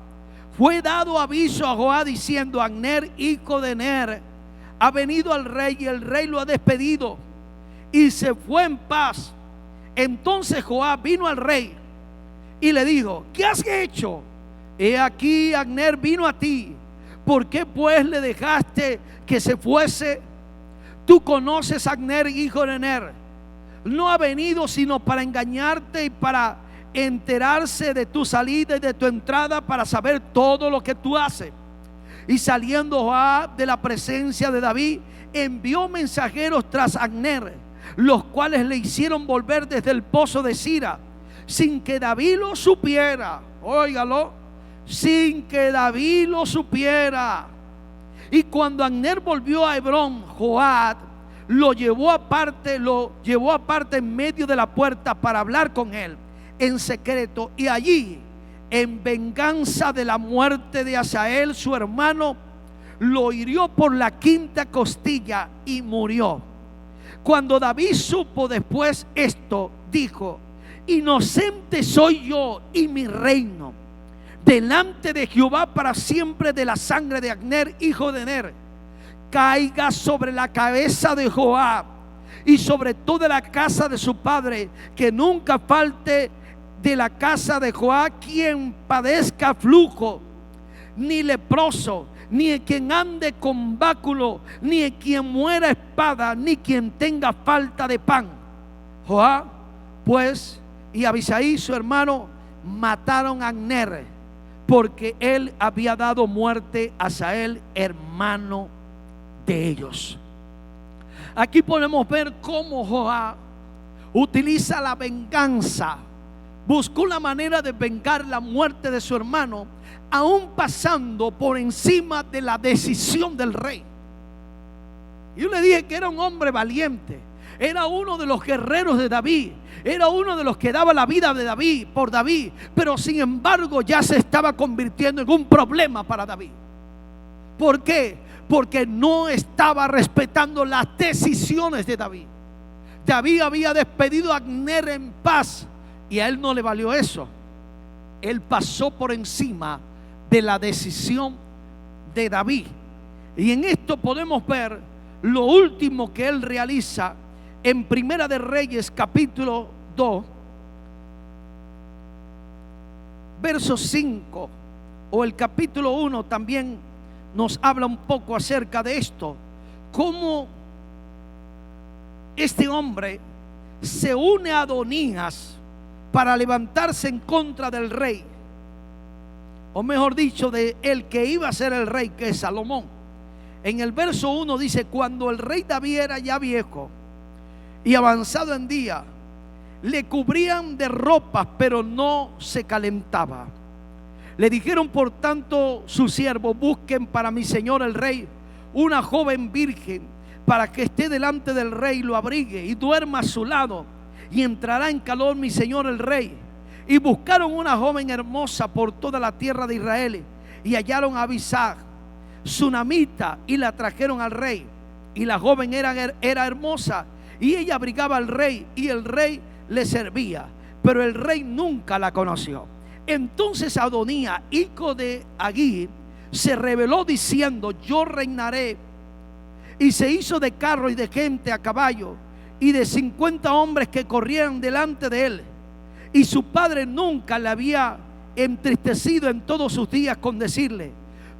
fue dado aviso a Joab diciendo: Abner, hijo de Ner, ha venido al rey, y el rey lo ha despedido y se fue en paz. Entonces Joab vino al rey y le dijo: ¿qué has hecho? He aquí, Abner vino a ti. ¿Por qué pues le dejaste que se fuese? Tú conoces a Abner, hijo de Ner. No ha venido sino para engañarte y para enterarse de tu salida y de tu entrada, para saber todo lo que tú haces. Y saliendo Joab de la presencia de David, envió mensajeros tras Abner, los cuales le hicieron volver desde el pozo de Sira, sin que David lo supiera. Óigalo, sin que David lo supiera. Y cuando Abner volvió a Hebrón, Joab lo llevó aparte en medio de la puerta para hablar con él en secreto. Y allí, en venganza de la muerte de Asael, su hermano, lo hirió por la quinta costilla y murió. Cuando David supo después esto, dijo: inocente soy yo y mi reino delante de Jehová para siempre de la sangre de Abner, hijo de Ner. Caiga sobre la cabeza de Joab y sobre toda la casa de su padre, que nunca falte de la casa de Joab quien padezca flujo, ni leproso, ni quien ande con báculo, ni quien muera espada, ni quien tenga falta de pan. Joab pues y Abisai su hermano mataron a Abner, porque él había dado muerte a Asael, hermano de ellos. Aquí podemos ver cómo Joab utiliza la venganza. Buscó la manera de vengar la muerte de su hermano, aún pasando por encima de la decisión del rey. Yo le dije que era un hombre valiente, era uno de los guerreros de David, era uno de los que daba la vida de David por David, pero sin embargo ya se estaba convirtiendo en un problema para David. ¿Por qué? Porque no estaba respetando las decisiones de David. David había despedido a Abner en paz y a él no le valió eso. Él pasó por encima de la decisión de David. Y en esto podemos ver lo último que él realiza en Primera de Reyes capítulo 2, verso 5, o el capítulo 1 también nos habla un poco acerca de esto, cómo este hombre se une a Adonías para levantarse en contra del rey, o mejor dicho, de el que iba a ser el rey, que es Salomón. En el verso 1 dice: cuando el rey David era ya viejo y avanzado en día, le cubrían de ropas, pero no se calentaba. Le dijeron por tanto sus siervos: busquen para mi señor el rey una joven virgen, para que esté delante del rey, lo abrigue y duerma a su lado, y entrará en calor mi señor el rey. Y buscaron una joven hermosa por toda la tierra de Israel, y hallaron a Abisag, sunamita, y la trajeron al rey. Y la joven era hermosa, y ella abrigaba al rey, y el rey le servía, pero el rey nunca la conoció. Entonces Adonías, hijo de Agit, se rebeló diciendo: yo reinaré. Y se hizo de carro y de gente a caballo, y de 50 hombres que corrieran delante de él. Y su padre nunca le había entristecido en todos sus días con decirle: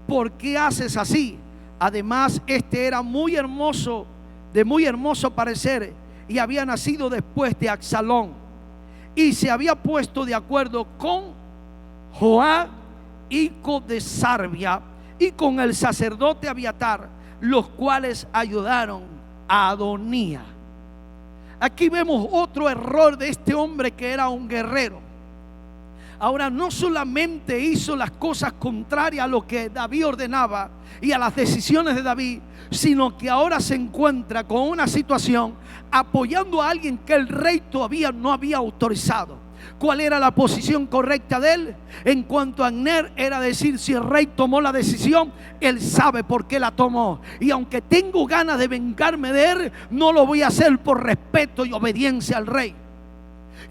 ¿por qué haces así? Además, este era muy hermoso, de muy hermoso parecer, y había nacido después de Absalón. Y se había puesto de acuerdo con Joab, hijo de Sarvia, y con el sacerdote Abiatar, los cuales ayudaron a Adonías. Aquí vemos otro error de este hombre que era un guerrero. Ahora, no solamente hizo las cosas contrarias a lo que David ordenaba y a las decisiones de David, sino que ahora se encuentra con una situación apoyando a alguien que el rey todavía no había autorizado. ¿Cuál era la posición correcta de él? En cuanto a Abner, era decir, si el rey tomó la decisión, él sabe por qué la tomó. Y aunque tengo ganas de vengarme de él, no lo voy a hacer por respeto y obediencia al rey.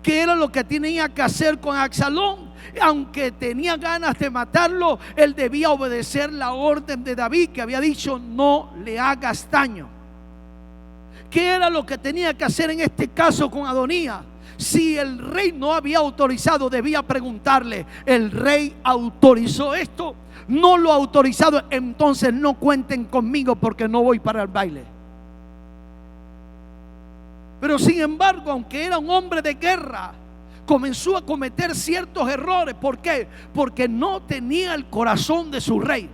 ¿Qué era lo que tenía que hacer con Absalón? Aunque tenía ganas de matarlo, él debía obedecer la orden de David, que había dicho: no le hagas daño. ¿Qué era lo que tenía que hacer en este caso con Adonías? Si el rey no había autorizado, debía preguntarle: ¿el rey autorizó esto? No lo ha autorizado, entonces no cuenten conmigo porque no voy para el baile. Pero sin embargo, aunque era un hombre de guerra, comenzó a cometer ciertos errores. ¿Por qué? Porque no tenía el corazón de su rey.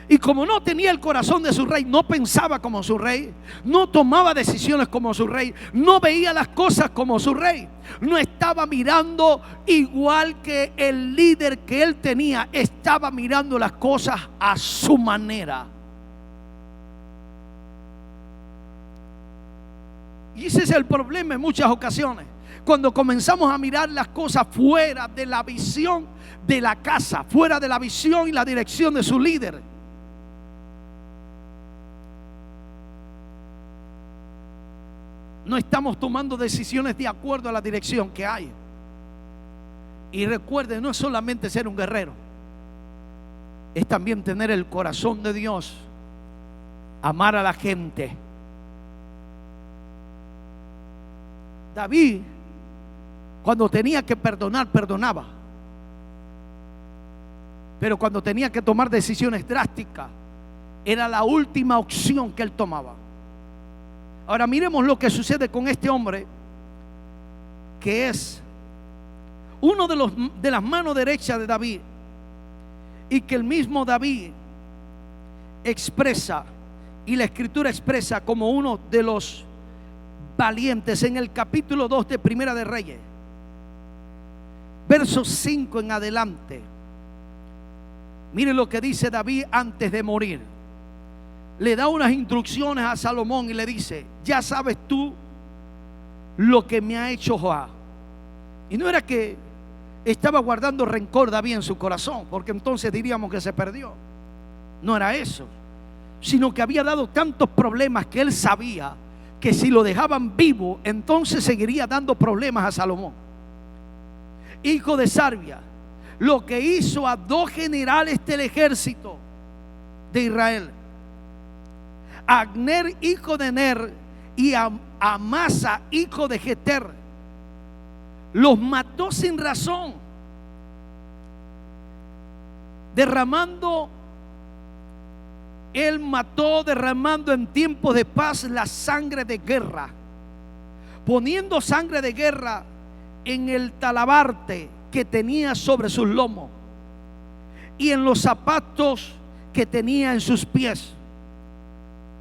Y como no tenía el corazón de su rey, no pensaba como su rey, no tomaba decisiones como su rey, no veía las cosas como su rey, no estaba mirando igual que el líder que él tenía, estaba mirando las cosas a su manera. Y ese es el problema en muchas ocasiones, cuando comenzamos a mirar las cosas fuera de la visión de la casa, fuera de la visión y la dirección de su líder. No estamos tomando decisiones de acuerdo a la dirección que hay. Y recuerden, no es solamente ser un guerrero, es también tener el corazón de Dios, amar a la gente. David, cuando tenía que perdonar, perdonaba. Pero cuando tenía que tomar decisiones drásticas, era la última opción que él tomaba. Ahora miremos lo que sucede con este hombre, que es uno de las manos derechas de David, y que el mismo David expresa, y la escritura expresa como uno de los valientes en el capítulo 2 de Primera de Reyes, versos 5 en adelante. Mire lo que dice David antes de morir. Le da unas instrucciones a Salomón y le dice: ya sabes tú lo que me ha hecho Joab. Y no era que estaba guardando rencor David en su corazón, porque entonces diríamos que se perdió. No era eso, sino que había dado tantos problemas que él sabía que si lo dejaban vivo, entonces seguiría dando problemas a Salomón, hijo de Sarbia, lo que hizo a 2 generales del ejército de Israel, Abner, hijo de Ner, y Amasa, hijo de Jeter. Los mató sin razón, él mató derramando en tiempos de paz la sangre de guerra, poniendo sangre de guerra en el talabarte que tenía sobre sus lomos y en los zapatos que tenía en sus pies.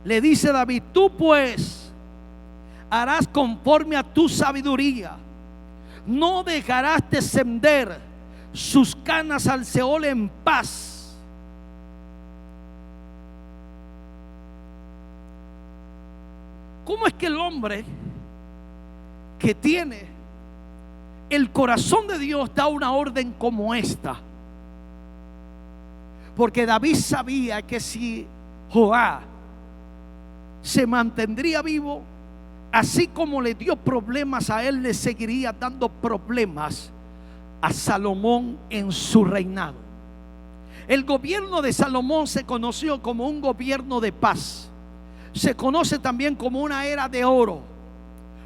Le dice David: tú pues harás conforme a tu sabiduría, no dejarás descender sus canas al Seol en paz. ¿Cómo es que el hombre que tiene el corazón de Dios da una orden como esta? Porque David sabía que si Joab se mantendría vivo, así como le dio problemas a él, le seguiría dando problemas a Salomón en su reinado. El gobierno de Salomón se conoció como un gobierno de paz. Se conoce también como una era de oro,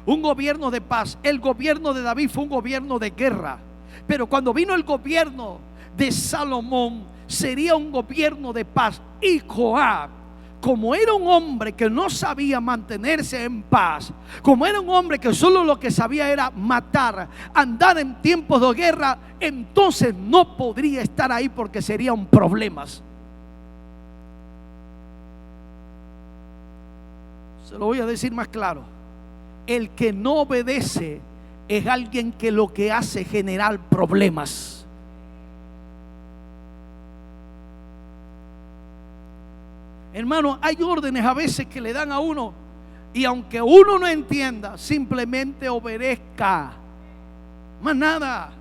un gobierno de paz. El gobierno de David fue un gobierno de guerra, pero cuando vino el gobierno de Salomón, sería un gobierno de paz. Y Joab, como era un hombre que no sabía mantenerse en paz, como era un hombre que solo lo que sabía era matar, andar en tiempos de guerra, entonces no podría estar ahí porque serían problemas. Se lo voy a decir más claro: el que no obedece es alguien que lo que hace es generar problemas. Hermano, hay órdenes a veces que le dan a uno Y aunque uno no entienda, simplemente obedezca. Más nada.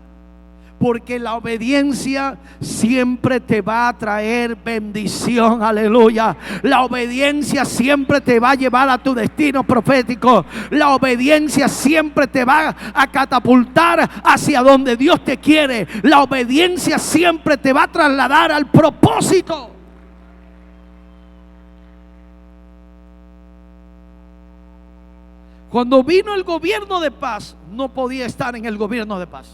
Porque la obediencia siempre te va a traer bendición, aleluya. La obediencia siempre te va a llevar a tu destino profético. La obediencia siempre te va a catapultar hacia donde Dios te quiere. La obediencia siempre te va a trasladar al propósito. Cuando vino el gobierno de paz, no podía estar en el gobierno de paz.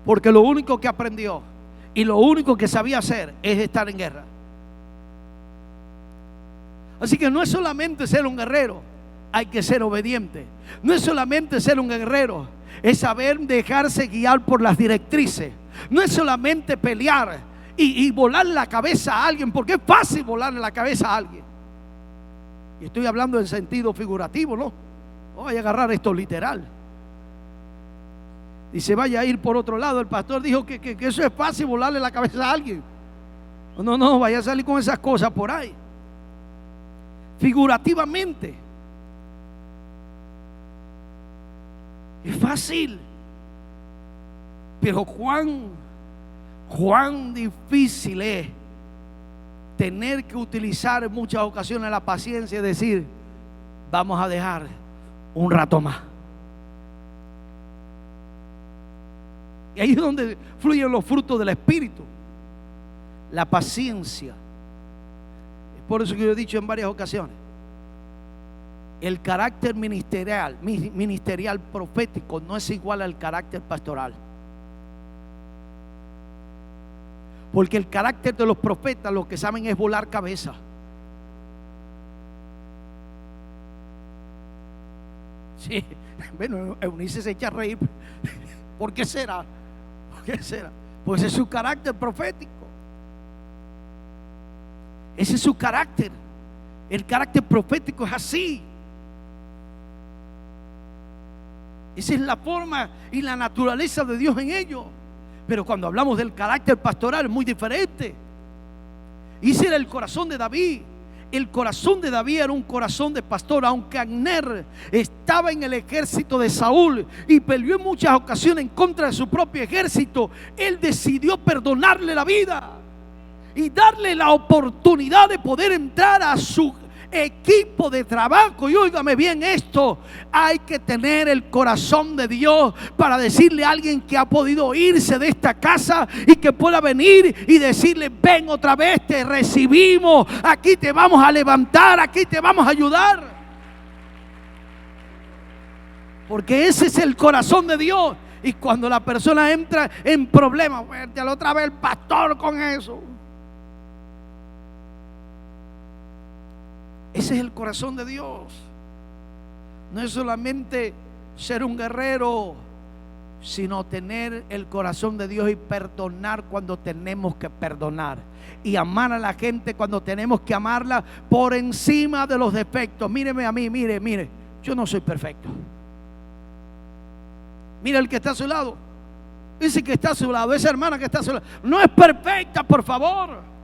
Porque lo único que aprendió y lo único que sabía hacer es estar en guerra. Así que no es solamente ser un guerrero, hay que ser obediente. No es solamente ser un guerrero, es saber dejarse guiar por las directrices. No es solamente pelear y volarle la cabeza a alguien, porque es fácil volarle la cabeza a alguien. Y estoy hablando en sentido figurativo, no vaya a agarrar esto literal y se vaya a ir por otro lado. El pastor dijo que eso es fácil, volarle la cabeza a alguien. No, vaya a salir con esas cosas por ahí. Figurativamente es fácil, pero cuán difícil es tener que utilizar en muchas ocasiones la paciencia y decir: vamos a dejar un rato más. Y ahí es donde fluyen los frutos del Espíritu. La paciencia. Es por eso que yo he dicho en varias ocasiones: el carácter ministerial profético no es igual al carácter pastoral. Porque el carácter de los profetas, lo que saben es volar cabeza. Sí, bueno, Eunice se echa a reír. ¿Por qué será? ¿Qué será? Pues ese es su carácter profético. Ese es su carácter. El carácter profético es así. Esa es la forma y la naturaleza de Dios en ellos. Pero cuando hablamos del carácter pastoral es muy diferente. Y ese era el corazón de David. El corazón de David era un corazón de pastor. Aunque Abner estaba en el ejército de Saúl y peleó en muchas ocasiones en contra de su propio ejército, él decidió perdonarle la vida y darle la oportunidad de poder entrar a su equipo de trabajo. Y óigame bien esto: hay que tener el corazón de Dios para decirle a alguien que ha podido irse de esta casa y que pueda venir y decirle: ven otra vez, te recibimos, aquí te vamos a levantar, aquí te vamos a ayudar. Porque ese es el corazón de Dios. Y cuando la persona entra en problemas, vete a la otra vez el pastor con eso. Ese es el corazón de Dios. No es solamente ser un guerrero, sino tener el corazón de Dios y perdonar cuando tenemos que perdonar, y amar a la gente cuando tenemos que amarla por encima de los defectos. Míreme a mí, mire, yo no soy perfecto. Mira el que está a su lado, ese que está a su lado, esa hermana que está a su lado, no es perfecta, por favor.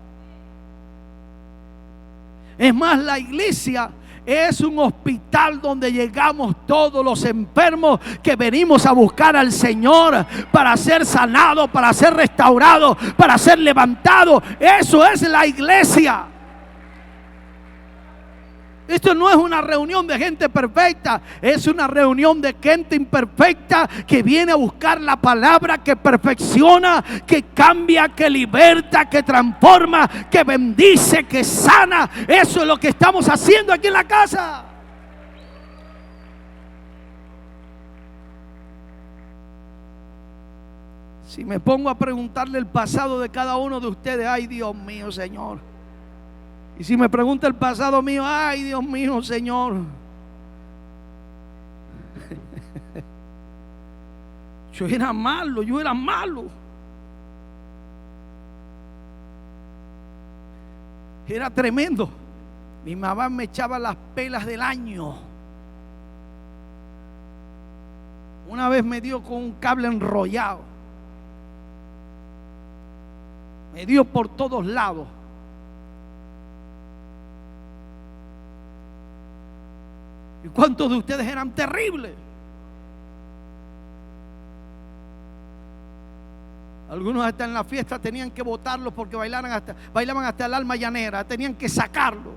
Es más, la iglesia es un hospital donde llegamos todos los enfermos que venimos a buscar al Señor para ser sanados, para ser restaurados, para ser levantados. Eso es la iglesia. Esto no es una reunión de gente perfecta, es una reunión de gente imperfecta que viene a buscar la palabra que perfecciona, que cambia, que liberta, que transforma, que bendice, que sana. Eso es lo que estamos haciendo aquí en la casa. Si me pongo a preguntarle el pasado de cada uno de ustedes, ay Dios mío, Señor. Y si me pregunta el pasado mío, ay Dios mío, Señor. Yo era malo. Era tremendo. Mi mamá me echaba las pelas del año. Una vez me dio con un cable enrollado. Me dio por todos lados. ¿Y cuántos de ustedes eran terribles? Algunos hasta en la fiesta tenían que botarlos porque bailaban hasta el alma llanera, tenían que sacarlos.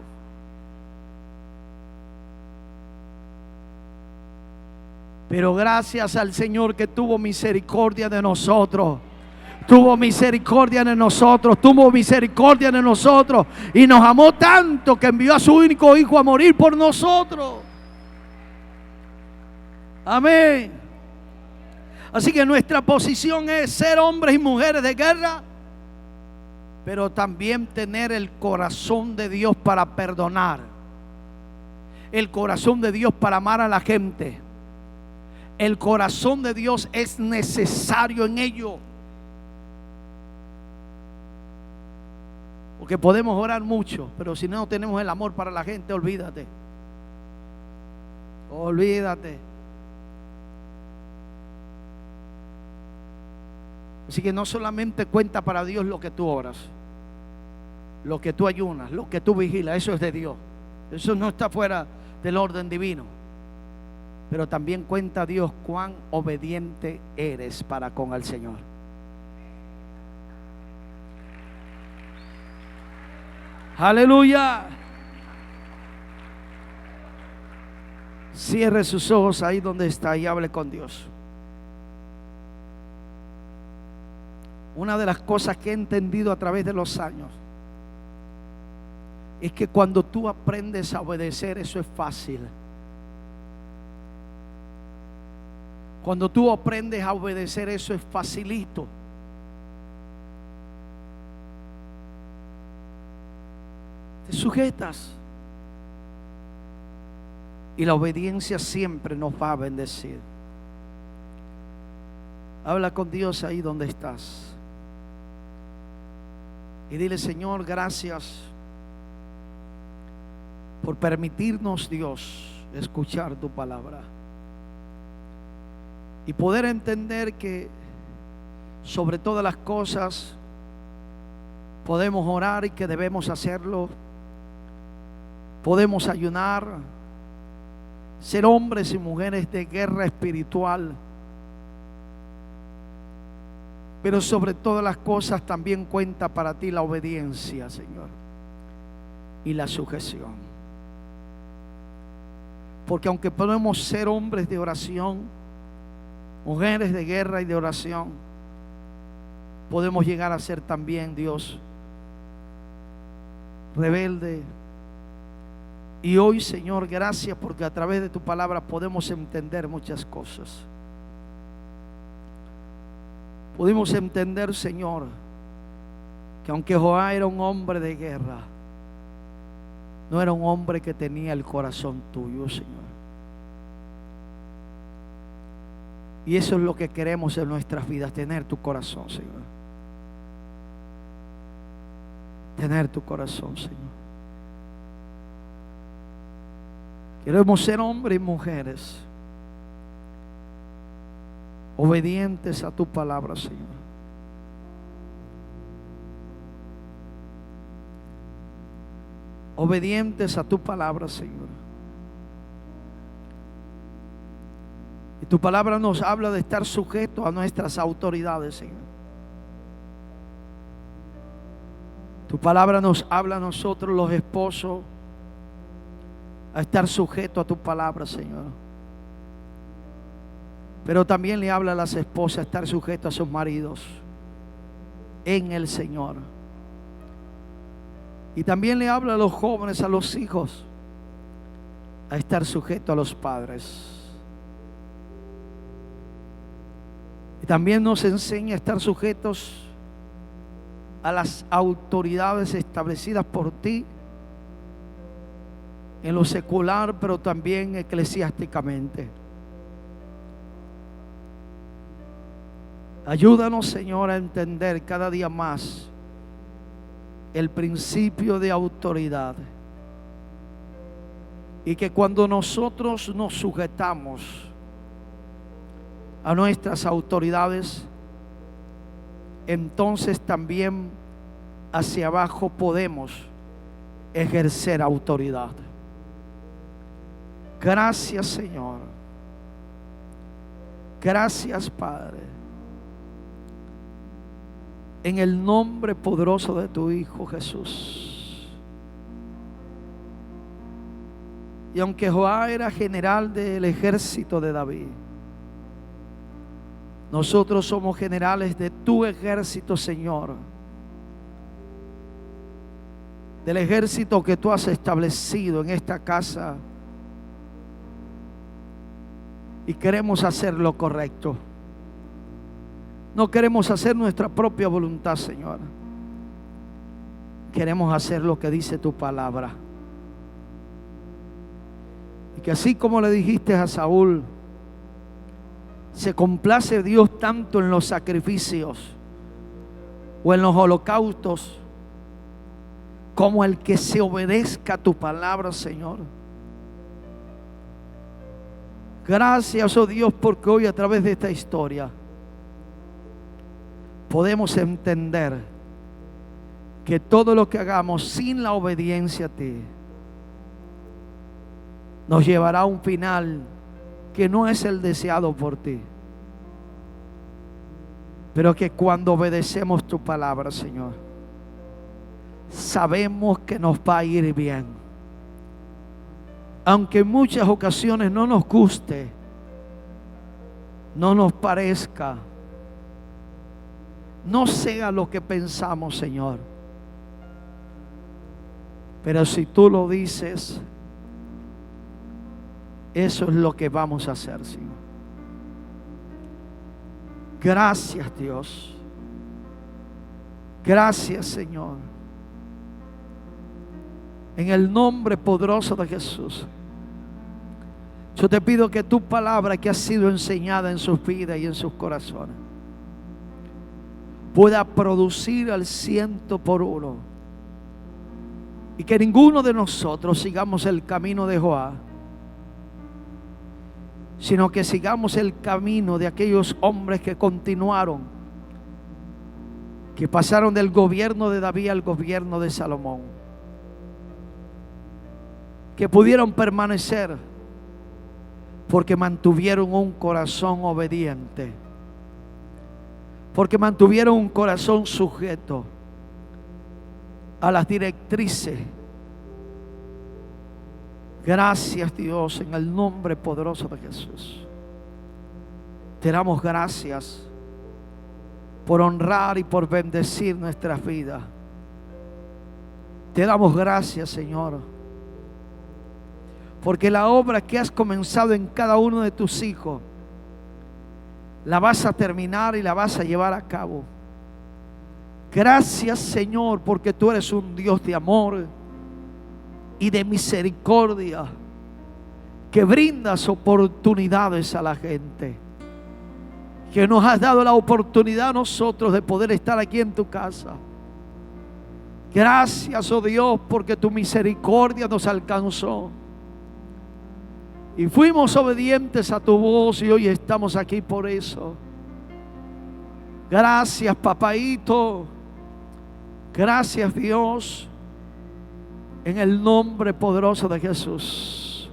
Pero gracias al Señor que tuvo misericordia de nosotros. Tuvo misericordia de nosotros, tuvo misericordia de nosotros y nos amó tanto que envió a su único hijo a morir por nosotros. Amén. Así que nuestra posición es ser hombres y mujeres de guerra, pero también tener el corazón de Dios para perdonar, el corazón de Dios para amar a la gente. El corazón de Dios es necesario en ello. Porque podemos orar mucho, pero si no tenemos el amor para la gente, olvídate. Olvídate. Así que no solamente cuenta para Dios lo que tú oras, lo que tú ayunas, lo que tú vigilas, eso es de Dios. Eso no está fuera del orden divino. Pero también cuenta Dios cuán obediente eres para con el Señor. Aleluya. Cierre sus ojos ahí donde está y hable con Dios. Una de las cosas que he entendido a través de los años es que cuando tú aprendes a obedecer, eso es fácil. Cuando tú aprendes a obedecer, eso es facilito. Te sujetas y la obediencia siempre nos va a bendecir. Habla con Dios ahí donde estás y dile: Señor, gracias por permitirnos, Dios, escuchar tu palabra y poder entender que sobre todas las cosas podemos orar y que debemos hacerlo. Podemos ayunar, ser hombres y mujeres de guerra espiritual, pero sobre todas las cosas también cuenta para ti la obediencia, Señor, y la sujeción. Porque aunque podemos ser hombres de oración, mujeres de guerra y de oración, podemos llegar a ser también, Dios, rebelde. Y hoy, Señor, gracias porque a través de tu palabra podemos entender muchas cosas. Pudimos entender, Señor, que aunque Joab era un hombre de guerra, no era un hombre que tenía el corazón tuyo, Señor. Y eso es lo que queremos en nuestras vidas, tener tu corazón, Señor. Tener tu corazón, Señor. Queremos ser hombres y mujeres obedientes a tu palabra, Señor. Obedientes a tu palabra, Señor. Y tu palabra nos habla de estar sujetos a nuestras autoridades, Señor. Tu palabra nos habla a nosotros, los esposos, a estar sujetos a tu palabra, Señor. Pero también le habla a las esposas a estar sujetos a sus maridos en el Señor. Y también le habla a los jóvenes, a los hijos, a estar sujetos a los padres. Y también nos enseña a estar sujetos a las autoridades establecidas por ti en lo secular, pero también eclesiásticamente. Ayúdanos, Señor, a entender cada día más el principio de autoridad. Y que cuando nosotros nos sujetamos a nuestras autoridades, entonces también hacia abajo podemos ejercer autoridad. Gracias, Señor. Gracias, Padre. En el nombre poderoso de tu Hijo Jesús. Y aunque Joab era general del ejército de David, nosotros somos generales de tu ejército, Señor. Del ejército que tú has establecido en esta casa. Y queremos hacer lo correcto. No queremos hacer nuestra propia voluntad, Señor. Queremos hacer lo que dice tu palabra. Y que así como le dijiste a Saúl, se complace Dios tanto en los sacrificios o en los holocaustos, como el que se obedezca a tu palabra, Señor. Gracias, oh Dios, porque hoy a través de esta historia podemos entender que todo lo que hagamos sin la obediencia a ti nos llevará a un final que no es el deseado por ti. Pero que cuando obedecemos tu palabra, Señor, sabemos que nos va a ir bien. Aunque en muchas ocasiones no nos guste, no nos parezca, no sea lo que pensamos, Señor. Pero si tú lo dices, eso es lo que vamos a hacer, Señor. Gracias, Dios. Gracias, Señor. En el nombre poderoso de Jesús, yo te pido que tu palabra que ha sido enseñada en sus vidas y en sus corazones pueda producir al 100%, y que ninguno de nosotros sigamos el camino de Joab, sino que sigamos el camino de aquellos hombres que continuaron, que pasaron del gobierno de David al gobierno de Salomón, que pudieron permanecer porque mantuvieron un corazón obediente, porque mantuvieron un corazón sujeto a las directrices. Gracias, Dios, en el nombre poderoso de Jesús. Te damos gracias por honrar y por bendecir nuestras vidas. Te damos gracias, Señor, porque la obra que has comenzado en cada uno de tus hijos la vas a terminar y la vas a llevar a cabo. Gracias, Señor, porque tú eres un Dios de amor y de misericordia, que brindas oportunidades a la gente, que nos has dado la oportunidad a nosotros de poder estar aquí en tu casa. Gracias, oh Dios, porque tu misericordia nos alcanzó y fuimos obedientes a tu voz, y hoy estamos aquí por eso. Gracias, papaito. Gracias, Dios, en el nombre poderoso de Jesús.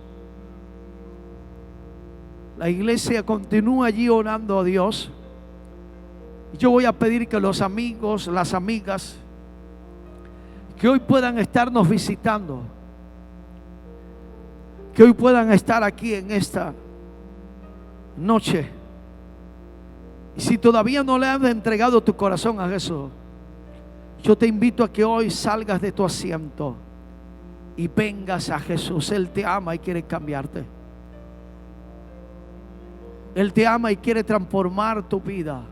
La iglesia continúa allí orando a Dios. Yo voy a pedir que los amigos, las amigas que hoy puedan estarnos visitando, que hoy puedan estar aquí en esta noche, y si todavía no le has entregado tu corazón a Jesús, yo te invito a que hoy salgas de tu asiento y vengas a Jesús. Él te ama y quiere cambiarte. Él te ama y quiere transformar tu vida.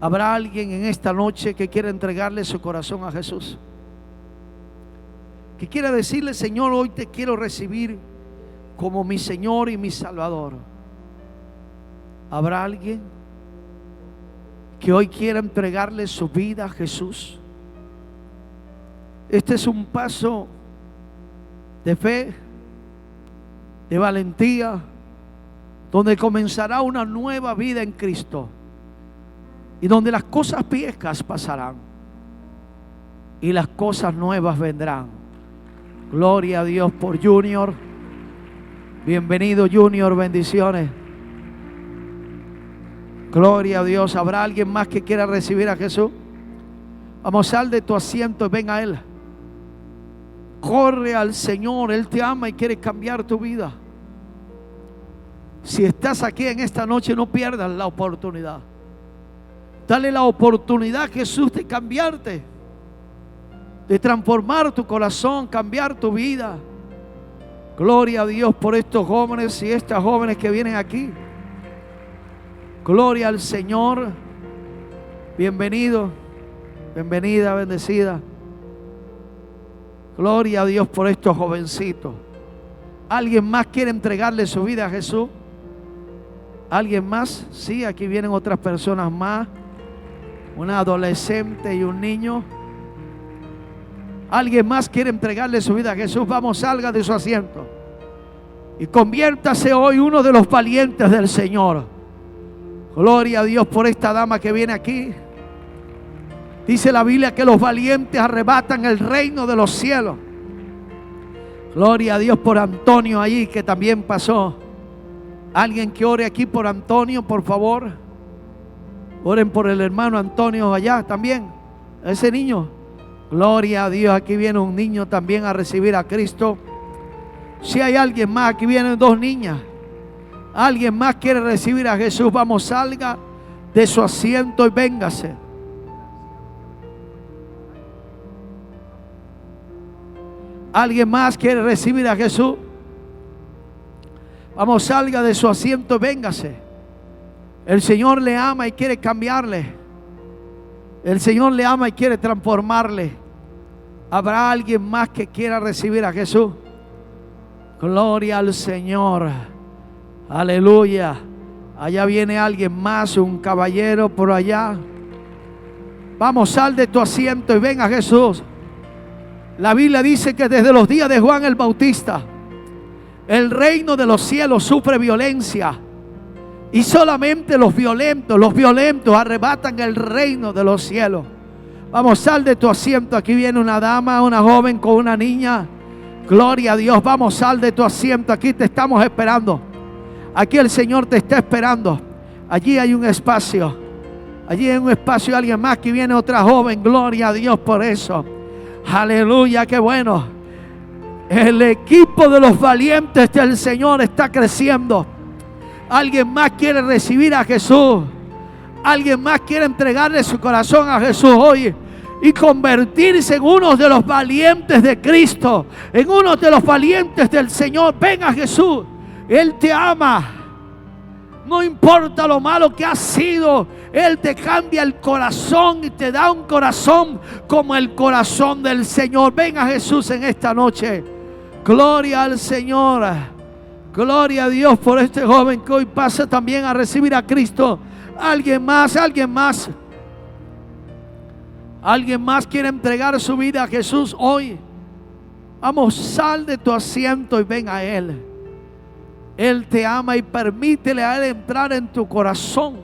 ¿Habrá alguien en esta noche que quiera entregarle su corazón a Jesús? Que quiera decirle: Señor, hoy te quiero recibir como mi Señor y mi Salvador. ¿Habrá alguien que hoy quiera entregarle su vida a Jesús? Este es un paso de fe, de valentía, donde comenzará una nueva vida en Cristo, y donde las cosas viejas pasarán y las cosas nuevas vendrán. Gloria a Dios por Junior. Bienvenido, Junior, bendiciones. Gloria a Dios. ¿Habrá alguien más que quiera recibir a Jesús? Vamos, sal de tu asiento y ven a Él. Corre al Señor, Él te ama y quiere cambiar tu vida. Si estás aquí en esta noche, no pierdas la oportunidad. Dale la oportunidad a Jesús de cambiarte, de transformar tu corazón, cambiar tu vida. Gloria a Dios por estos jóvenes y estas jóvenes que vienen aquí. Gloria al Señor. Bienvenido, bienvenida, bendecida. Gloria a Dios por estos jovencitos. ¿Alguien más quiere entregarle su vida a Jesús? ¿Alguien más? Sí, aquí vienen otras personas más. Una adolescente y un niño. ¿Alguien más quiere entregarle su vida a Jesús? Vamos, salga de su asiento y conviértase hoy uno de los valientes del Señor. Gloria a Dios por esta dama que viene aquí. Dice la Biblia que los valientes arrebatan el reino de los cielos. Gloria a Dios por Antonio allí que también pasó. Alguien que ore aquí por Antonio, por favor. Oren por el hermano Antonio allá también. Ese niño. Gloria a Dios. Aquí viene un niño también a recibir a Cristo. Si hay alguien más, aquí vienen dos niñas. Alguien más quiere recibir a Jesús. Vamos, salga de su asiento y véngase. ¿Alguien más quiere recibir a Jesús? Vamos, salga de su asiento y véngase. El Señor le ama y quiere cambiarle. El Señor le ama y quiere transformarle. ¿Habrá alguien más que quiera recibir a Jesús? Gloria al Señor. Aleluya. Allá viene alguien más, un caballero por allá. Vamos, sal de tu asiento y ven a Jesús. La Biblia dice que desde los días de Juan el Bautista, el reino de los cielos sufre violencia. Y solamente los violentos arrebatan el reino de los cielos. Vamos, sal de tu asiento. Aquí viene una dama, una joven con una niña. Gloria a Dios. Vamos, sal de tu asiento. Aquí te estamos esperando. Aquí el Señor te está esperando. Allí hay un espacio. Allí hay un espacio. Alguien más. Aquí viene otra joven. Gloria a Dios por eso. Aleluya, qué bueno. El equipo de los valientes del Señor está creciendo. Alguien más quiere recibir a Jesús. Alguien más quiere entregarle su corazón a Jesús hoy y convertirse en uno de los valientes de Cristo, en uno de los valientes del Señor. Ven a Jesús. Él te ama. No importa lo malo que has sido, Él te cambia el corazón y te da un corazón como el corazón del Señor. Ven a Jesús en esta noche. Gloria al Señor. Gloria a Dios por este joven que hoy pasa también a recibir a Cristo. Alguien más, alguien más. Alguien más quiere entregar su vida a Jesús hoy. Vamos, sal de tu asiento y ven a Él. Él te ama y permítele a Él entrar en tu corazón.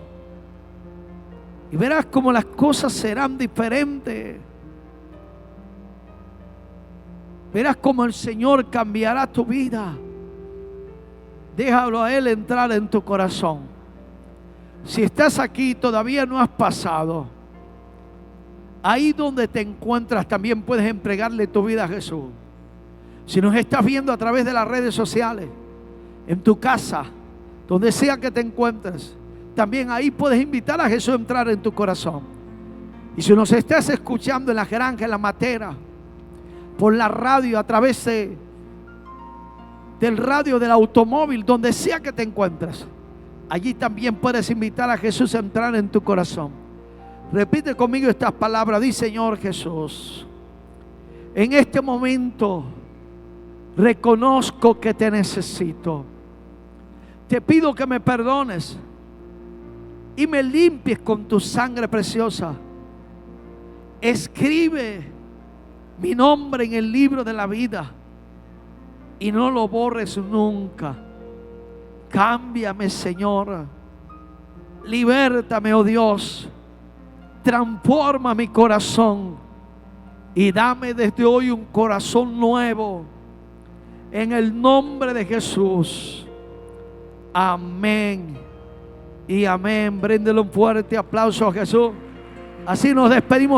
Y verás cómo las cosas serán diferentes. Verás cómo el Señor cambiará tu vida. Déjalo a Él entrar en tu corazón. Si estás aquí y todavía no has pasado, ahí donde te encuentras también puedes entregarle tu vida a Jesús. Si nos estás viendo a través de las redes sociales, en tu casa, donde sea que te encuentres, también ahí puedes invitar a Jesús a entrar en tu corazón. Y si nos estás escuchando en la granja, en la matera, por la radio, a través del radio del automóvil, donde sea que te encuentres, allí también puedes invitar a Jesús a entrar en tu corazón. Repite conmigo estas palabras. Di: Señor Jesús, en este momento reconozco que te necesito. Te pido que me perdones y me limpies con tu sangre preciosa. Escribe mi nombre en el libro de la vida y no lo borres nunca. Cámbiame, Señor. Libértame, oh Dios. Transforma mi corazón y dame desde hoy un corazón nuevo En el nombre de Jesús. Amén y amén. Bríndele un fuerte aplauso a Jesús. Así nos despedimos.